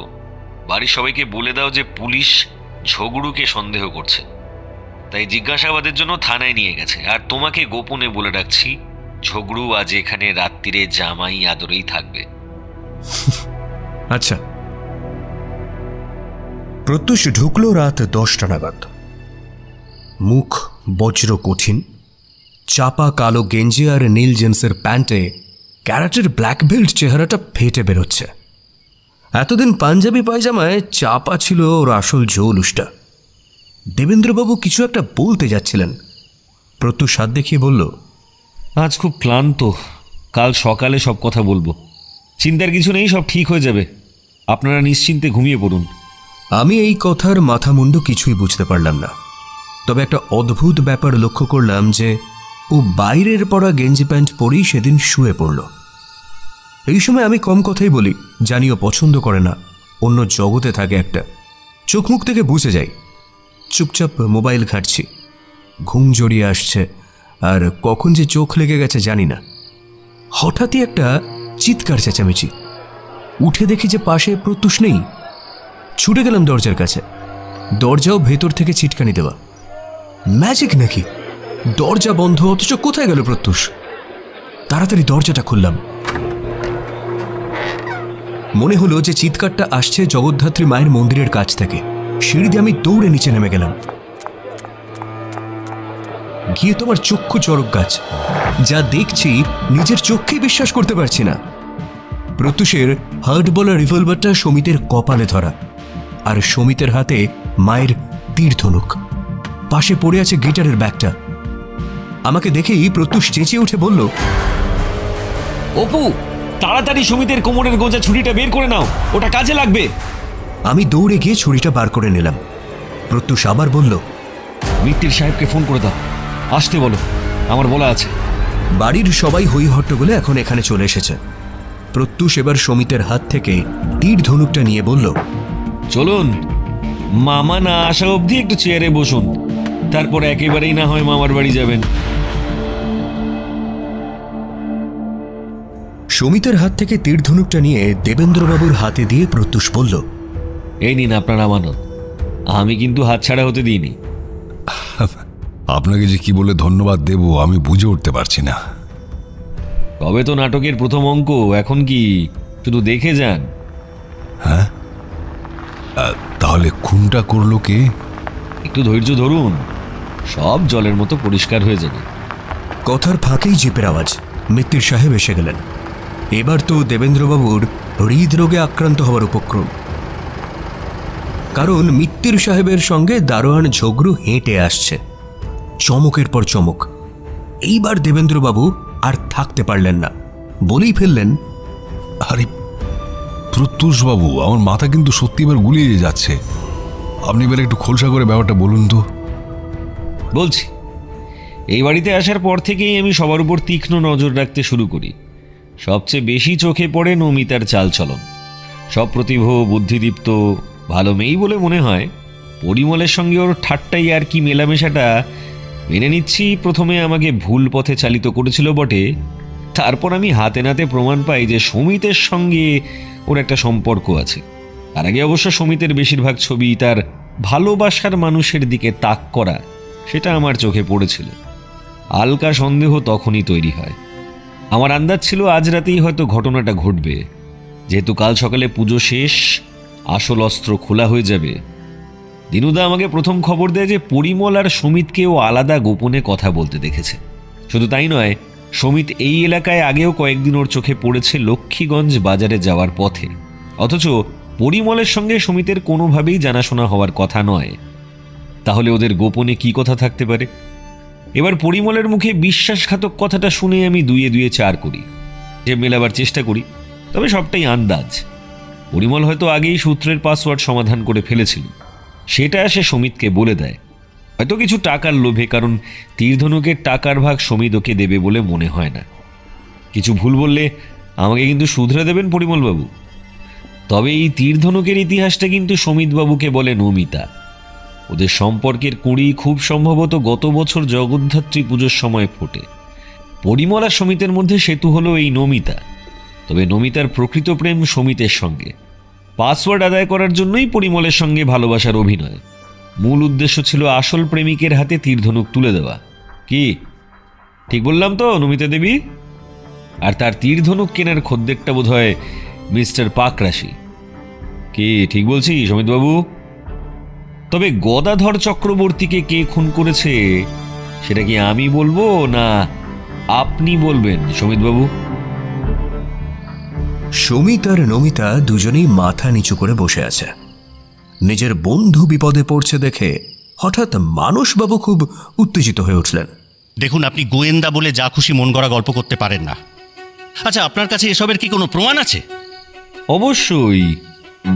বাড়ির সবাইকে বলে দাও যে পুলিশ ঝগড়ুকে সন্দেহ করছে, তাই জিজ্ঞাসাবাদের জন্য থানায় নিয়ে গেছে। আর তোমাকে গোপনে বলে রাখছি, ঝগড়ু আজ এখানে রাত্রিরে জামাই আদরেই থাকবে। আচ্ছা। প্রত্যুষ ঢুকলো রাত 10টা নাগাদ। মুখ বজ্র কঠিন, চাপা কালো গেঞ্জি আর নীল জিন্সের প্যান্টে ক্যারাটের ব্ল্যাক বেল্ট, চেহারাটা ফেটে বেরোচ্ছে। এতদিন পাঞ্জাবি পায়জামায় চাপা ছিল ওর আসল জৌলুসটা। দেবেন্দ্রবাবু কিছু একটা বলতে যাচ্ছিলেন। প্রত্যুষ হাত দেখিয়ে বলল, আজ খুব ক্লান্ত, কাল সকালে সব কথা বলবো। চিন্তার কিছু নেই, সব ঠিক হয়ে যাবে। আপনারা নিশ্চিন্তে ঘুমিয়ে পড়ুন। আমি এই কথার মাথা মুন্ডু কিছুই বুঝতে পারলাম না, তবে একটা অদ্ভুত ব্যাপার লক্ষ্য করলাম যে ও বাইরের পরা গেঞ্জি প্যান্ট পরেই সেদিন শুয়ে পড়ল। এই সময় আমি কম কথাই বলি, জানিও পছন্দ করে না, অন্য জগতে থাকে একটা। চোখ মুখ থেকে বুঝে যাই। চুপচাপ মোবাইল ঘাঁটছি, ঘুম জড়িয়ে আসছে, আর কখন যে চোখ লেগে গেছে জানি না। হঠাৎই একটা চিৎকার চেঁচামেচি। উঠে দেখি যে পাশে প্রত্যুষ নেই। ছুটে গেলাম দরজার কাছে। দরজাও ভেতর থেকে ছিটকানি দেওয়া। ম্যাজিক নাকি? দরজা বন্ধ, অথচ কোথায় গেল প্রত্যুষ? তাড়াতাড়ি দরজাটা খুললাম। মনে হলো যে চিৎকারটা আসছে জগদ্ধাত্রী মায়ের মন্দিরের কাছ থেকে। সিঁড়ি দিয়ে আমি দৌড়ে নিচে নেমে গেলাম। গিয়ে তোমার চক্ষু চড়ক গাছ। যা দেখছি নিজের চোখকেই বিশ্বাস করতে পারছি না। প্রত্যুষের হার্ট বলা রিভলভারটা সমিতের কপালে ধরা, আর সমিতের হাতে মায়ের তীর ধনুক। পাশে পড়ে আছে গিটারের ব্যাগটা। আমাকে দেখেই প্রত্যুষ চেঁচিয়ে উঠে বলল, অপু, তাড়াতাড়ি সমিতের কোমরের গোঁজা ছুরিটা বের করে নাও, ওটা কাজে লাগবে। আমি দৌড়ে গিয়ে ছুরিটা বার করে নিলাম। প্রত্যুষ আবার বলল, মিত্তির সাহেবকে ফোন করে দাও, আসতে বলো, আমার বলা আছে। বাড়ির সবাই হই হট্টগোলে এখন এখানে চলে এসেছে। প্রত্যুষ এবার সমিতের হাত থেকে তীর ধনুকটা নিয়ে বলল, চলুন, মামা না আসা অবধি একটু চেয়ারে বসুন, তারপর একেবারেই না হয় মামার বাড়ি যাবেন। সমিতের হাত থেকে তীর ধনুকটা নিয়ে দেবেন্দ্রবাবুর হাতে দিয়ে প্রত্যুষ বলল, এই নিন আপনার আমানত, আমি কিন্তু হাতছাড়া হতে দিইনি। আপনাকে যে কি বলে ধন্যবাদ দেব আমি বুঝে উঠতে পারছি না। কবে তো নাটকের প্রথম অঙ্ক, এখন কি শুধু দেখে যান? হ্যাঁ, তাহলে খুনটা করলো কে? একটু ধৈর্য ধরুন, সব জলের মতো পরিষ্কার হয়ে যাবে। কথার ফাঁকেই জিপের আওয়াজ। মিত্তির সাহেব এসে গেলেন। এবার তো দেবেন্দ্রবাবুর হৃদরোগে আক্রান্ত হওয়ার উপক্রম, কারণ মিত্তির সাহেবের সঙ্গে দারোয়ান ঝগড়ু হেঁটে আসছে, চমকের পর চমক। এইবার দেবেন্দ্রবাবু আর থাকতে পারলেন না, বলেই ফেললেন, আরে প্রত্যুষবাবু, আমার মাথা কিন্তু সত্যি এবার গুলিয়ে যাচ্ছে। আপনি এবার একটু খোলসা করে ব্যাপারটা বলুন তো। বলছি, এই বাড়িতে আসার পর থেকেই আমি সবার উপর তীক্ষ্ণ নজর রাখতে শুরু করি। সবচেয়ে বেশি চোখে পড়ে নমিতার চালচলন। সব প্রতিভ, বুদ্ধিদীপ্ত, ভালো মেয়েই বলে মনে হয়। পরিমলের সঙ্গে ওর ঠাট্টাই আর কি মেলামেশাটা মেনে নিচ্ছি প্রথমে আমাকে ভুল পথে চালিত করেছিল বটে, তারপর আমি হাতে নাতে প্রমাণ পাই যে সমিতের সঙ্গে ওর একটা সম্পর্ক আছে। তার আগে অবশ্য সমিতের বেশিরভাগ ছবি তার ভালোবাসার মানুষের দিকে তাক করা, সেটা আমার চোখে পড়েছিল। হালকা সন্দেহ তখনই তৈরি হয়। আমার আন্দাজ ছিল আজ রাতেই হয়তো ঘটনাটা ঘটবে, যেহেতু কাল সকালে পুজো শেষ, আসল অস্ত্র খোলা হয়ে যাবে। দিনুদা আমাকে প্রথম খবর দেয় যে পরিমল আর সমিতকেও আলাদা গোপনে কথা বলতে দেখেছে। শুধু তাই নয়, সমিত এই এলাকায় আগেও কয়েকদিন ওর চোখে পড়েছে লক্ষ্মীগঞ্জ বাজারে যাওয়ার পথে। অথচ পরিমলের সঙ্গে সমিতের কোনোভাবেই জানাশোনা হওয়ার কথা নয়। তাহলে ওদের গোপনে কি কথা থাকতে পারে? এবার পরিমলের মুখে বিশ্বাসঘাতক কথাটা শুনে আমি দুয়ে দুয়ে চার করি, যে মেলাবার চেষ্টা করি, তবে সবটাই আন্দাজ। পরিমল হয়তো আগেই সূত্রের পাসওয়ার্ড সমাধান করে ফেলেছিল, সেটা সে সমিতকে বলে দেয়, হয়তো কিছু টাকার লোভে, কারণ তীরধনুকের টাকার ভাগ সমিত ওকে দেবে বলে মনে হয় না। কিছু ভুল বললে আমাকে কিন্তু শুধরে দেবেন পরিমলবাবু। তবে এই তীরধনুকের ইতিহাসটা কিন্তু সমিতবাবুকে বলে নমিতা। ওদের সম্পর্কের কুঁড়ি খুব সম্ভবত গত বছর জগদ্ধাত্রী পুজোর সময় ফোটে। পরিমল আর সমিতের মধ্যে সেতু হলো এই নমিতা। তবে নমিতার প্রকৃত প্রেম সমিতের সঙ্গে। পাসওয়ার্ড আদায় করার জন্যই পরিমলের সঙ্গে ভালোবাসার অভিনয়। মূল উদ্দেশ্য ছিল আসল প্রেমিকের হাতে তীরধনুক তুলে দেওয়া। কি ঠিক বললাম তো নমিতা দেবী? আর তার তীরধনুক কেনার খদ্দেরটা বোধ হয় মিস্টার পাকরাশি। কি ঠিক বলছি সমিতবাবু? তবে গদাধর চক্রবর্তীকে কে খুন করেছে সেটা কি আমি বলবো না আপনি বলবেন সমিতবাবু? সমিত আর নমিতা দুজনেই মাথা নিচু করে বসে আছে। নিজের বন্ধু বিপদে পড়ছে দেখে হঠাৎ মানসবাবু খুব উত্তেজিত হয়ে উঠলেন। দেখুন, আপনি গোয়েন্দা বলে যা খুশি মন গড়া গল্প করতে পারেন না। আচ্ছা, আপনার কাছে এসবের কি কোনো প্রমাণ আছে? অবশ্যই।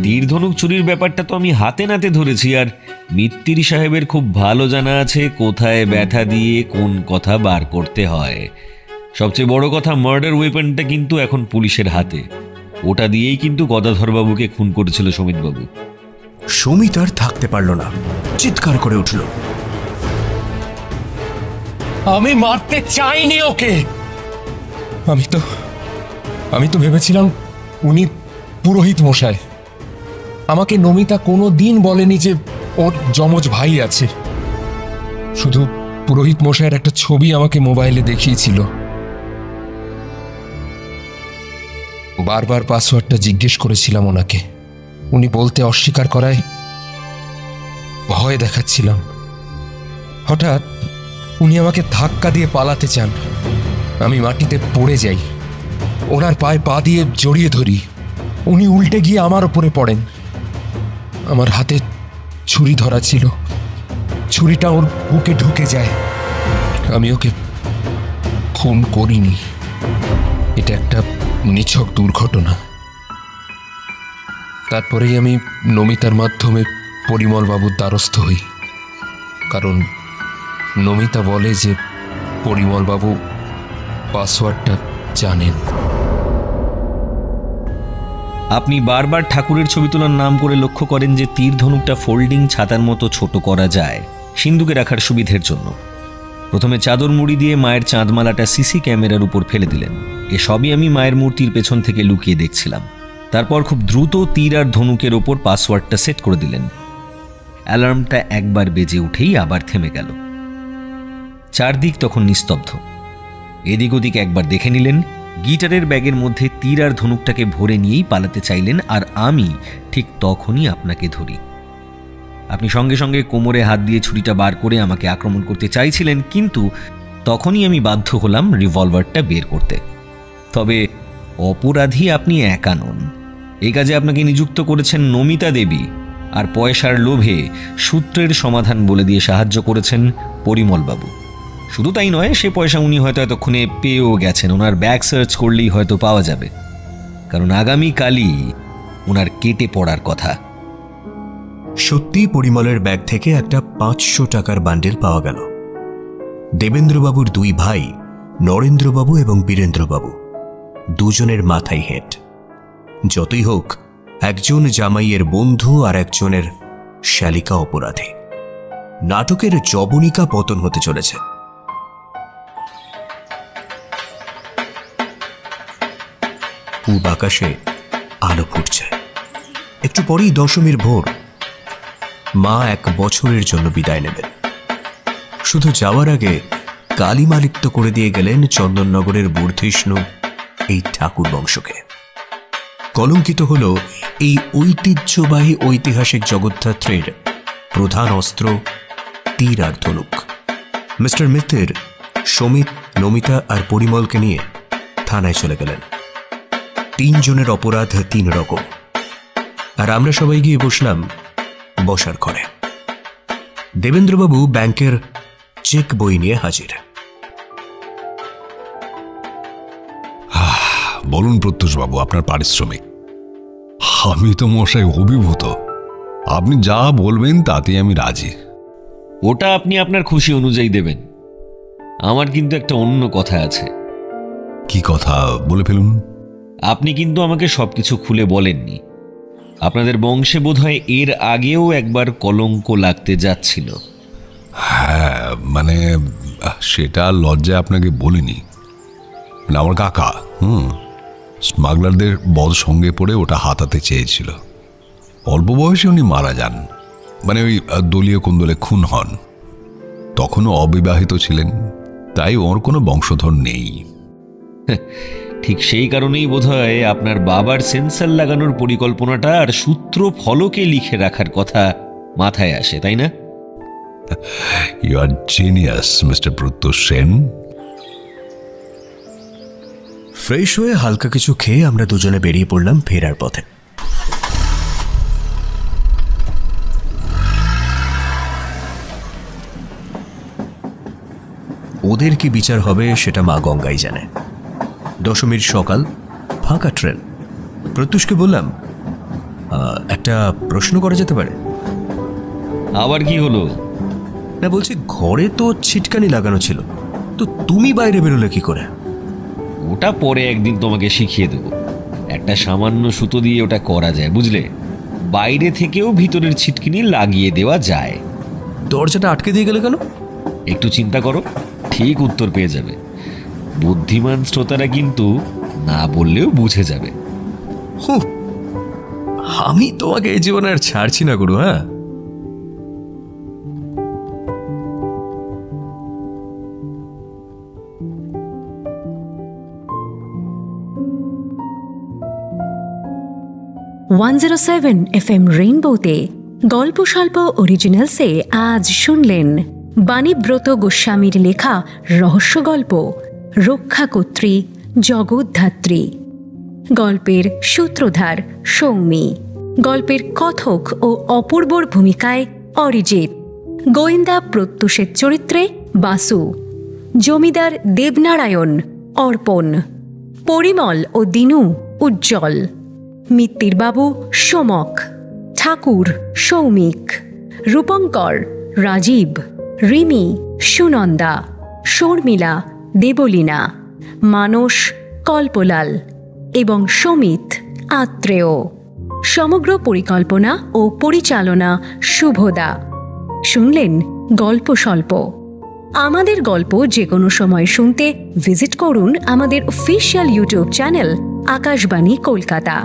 তীরধনুক চুরির ব্যাপারটা তো আমি হাতে নাতে ধরেছি, আর মিত্তিরি সাহেবের খুব ভালো জানা আছে কোথায় ব্যথা দিয়ে কোন কথা বার করতে হয়। সবচেয়ে বড় কথা, মার্ডার ওয়েপনটা কিন্তু এখন পুলিশের হাতে। ওটা দিয়েই কিন্তু গদাধরবাবুকে খুন করেছিল সমিতবাবু। সমিত আর থাকতে পারল না, চিৎকার করে উঠল, আমি মারতে চাইনি ওকে। আমি তো ভেবেছিলাম উনি পুরোহিত মশাই। আমাকে নমিতা কোনো দিন বলেনি যে ওর যমজ ভাই আছে। শুধু পুরোহিত মশাইয়ের একটা ছবি আমাকে মোবাইলে দেখিয়েছিল। বারবার পাসওয়ার্ডটা জিজ্ঞেস করেছিলাম ওনাকে, উনি বলতে অস্বীকার করায় ভয় দেখাচ্ছিলাম। হঠাৎ উনি আমাকে ধাক্কা দিয়ে পালাতে চান। আমি মাটিতে পড়ে যাই, ওনার পায়ে পা দিয়ে জড়িয়ে ধরি। উনি উল্টে গিয়ে আমার ওপরে পড়েন। আমার হাতে ছুরি ধরা ছিল, ছুরিটা ওর বুকে ঢুকে যায়। আমি ওকে খুন করিনি, এটা একটা নিছক দুর্ঘটনা। তারপরেই আমি নমিতার মাধ্যমে পরিমলবাবুর দ্বারস্থ হই, কারণ নমিতা বলে যে পরিমলবাবু পাসওয়ার্ডটা জানেন। আপনি বারবার ঠাকুরের ছবি তোলার নাম করে লক্ষ্য করেন যে তীরধনুকটা ফোল্ডিং ছাতার মতো ছোট করা যায় সিন্ধুকে রাখার সুবিধের জন্য। প্রথমে চাদর মুড়ি দিয়ে মায়ের চাঁদমালাটা সিসি ক্যামেরার উপর ফেলে দিলেন। এসবই আমি মায়ের মূর্তির পেছন থেকে লুকিয়ে দেখছিলাম। তারপর খুব দ্রুত তীর আর ধনুকের ওপর পাসওয়ার্ডটা সেট করে দিলেন। অ্যালার্মটা একবার বেজে উঠেই আবার থেমে গেল। চারদিক তখন নিস্তব্ধ। এদিক ওদিক একবার দেখে নিলেন। গিটারের ব্যাগের মধ্যে তীর আর ধনুকটাকে ভরে নিয়েই পালাতে চাইলেন, আর আমি ঠিক তখনই আপনাকে ধরি। আপনি সঙ্গে সঙ্গে কোমরে হাত দিয়ে ছুরিটা বার করে আমাকে আক্রমণ করতে চাইছিলেন, কিন্তু তখনই আমি বাধ্য হলাম রিভলভারটা বের করতে। তবে অপরাধী আপনি একা নন। এই কাজে আপনাকে নিযুক্ত করেছেন নমিতা দেবী, আর পয়সার লোভে সূত্রের সমাধান বলে দিয়ে সাহায্য করেছেন পরিমলবাবু। শুধু তাই নয়, সে পয়সা উনি হয়তো এতক্ষণে পেয়েও গেছেন। ওনার ব্যাগ সার্চ করলেই হয়তো পাওয়া যাবে, কারণ আগামীকালই ওনার কেটে পড়ার কথা। সত্যি পরিমলের ব্যাগ থেকে একটা 500 টাকার বান্ডেল পাওয়া গেল। দেবেন্দ্রবাবুর দুই ভাই নরেন্দ্রবাবু এবং বীরেন্দ্রবাবু দুজনের মাথায় হেঁট। যতই হোক, একজন জামাইয়ের বন্ধু আর একজনের শালিকা অপরাধী। নাটকের জবনিকা পতন হতে চলেছে। পূব আকাশে আলো ফুটছে। একটু পরেই দশমীর ভোর। মা 1 বছরের জন্য বিদায় নেবেন। শুধু যাওয়ার আগে কালিমালিপ্ত করে দিয়ে গেলেন চন্দননগরের বর্ধিষ্ণু এই ঠাকুর বংশকে। কলঙ্কিত হল এই ঐতিহ্যবাহী ঐতিহাসিক জগদ্ধাত্রীর প্রধান অস্ত্র তীর আর ধনুক। মিস্টার মিত্তির সমিত, নমিতা আর পরিমলকে নিয়ে থানায় চলে গেলেন। 3 জনের অপরাধ 3 রকম। আর আমরা সবাই গিয়ে বসলাম বসার ঘরে। দেবেন্দ্রবাবু ব্যাংকের চেক বই নিয়ে হাজির। বলুন প্রত্যুষবাবু, আপনার পারিশ্রমিক। আমি তো মশাই অভিভূত। আপনি যা বলবেন তাতে আমি রাজি। ওটা আপনি আপনার খুশি অনুযায়ী দেবেন। আমার কিন্তু একটা অন্য কথা আছে। কি কথা বলে ফেলুন। আপনি কিন্তু আমাকে সবকিছু খুলে বলেননি। আপনাদের বংশে বোধহয় এর আগেও একবার কলঙ্ক লাগতে যাচ্ছিল। হ্যাঁ, মানে সেটা লজ্জায় আপনাকে বলিনি। মানে আমার কাকা স্মাগলারদের বল সঙ্গে পড়ে ওটা হাতাতে চেয়েছিল। অল্প বয়সে উনি মারা যান, মানে ওই দলীয় কোন্দলে খুন হন। তখনও অবিবাহিত ছিলেন, তাই ওর কোনো বংশধর নেই। ঠিক সেই কারণেই বোধহয় আপনার বাবার সেন্সার লাগানোর পরিকল্পনাটা আর সূত্র ফলকে লিখে রাখার কথা মাথায় আসে, তাই না? You are genius mister Pratyush Sen. Fresh হয়ে হালকা কিছু খেয়ে আমরা দুজনে বেরিয়ে পড়লাম ফেরার পথে। ওদের কি বিচার হবে সেটা মা গঙ্গাই জানে। দশমীর সকাল, ফাঁকা ট্রেন। প্রত্যুষকে বললাম, একটা প্রশ্ন করা যেতে পারে? আবার কি হলো? না, বলছি ঘরে তো ছিটকানি লাগানো ছিল, তো তুমি বাইরে বেরোলে কি করে? ওটা পরে একদিন তোমাকে শিখিয়ে দেব। একটা সামান্য সুতো দিয়ে ওটা করা যায়, বুঝলে? বাইরে থেকেও ভিতরের ছিটকিনি লাগিয়ে দেওয়া যায়। দরজাটা আটকে দিয়ে গেলে কেন? একটু চিন্তা করো, ঠিক উত্তর পেয়ে যাবে। বুদ্ধিমান শ্রোতারা কিন্তু না বললেও বুঝে যাবে। আমি তোমাকে এই জীবনে আর ছাড়ছি না গুরু। হ্যাঁ, FM রেইনবোতে গল্প স্বল্প অরিজিনালসে আজ শুনলেন বাণীব্রত গোস্বামীর লেখা রহস্য গল্প রক্ষাকর্ত্রী জগদ্ধাত্রী। গল্পের সূত্রধার সৌমি, গল্পের কথক ও অপূর্বর ভূমিকায় অরিজিৎ, গোয়েন্দা প্রত্যুষের চরিত্রে বাসু, জমিদার দেবনারায়ণ অর্পণ, পরিমল ও দিনু উজ্জ্বল, মিত্তিরবাবু সোমক, ঠাকুর সৌমিক, রূপঙ্কর রাজীব, রিমি সুনন্দা, শর্মিলা দেবলীনা, মানস কল্পলাল এবং সমিত আত্রেয়। সমগ্র পরিকল্পনা ও পরিচালনা শুভদা। শুনলেন গল্প স্বল্প। আমাদের গল্প যে কোনো সময় শুনতে ভিজিট করুন আমাদের official YouTube channel Akashvani Kolkata.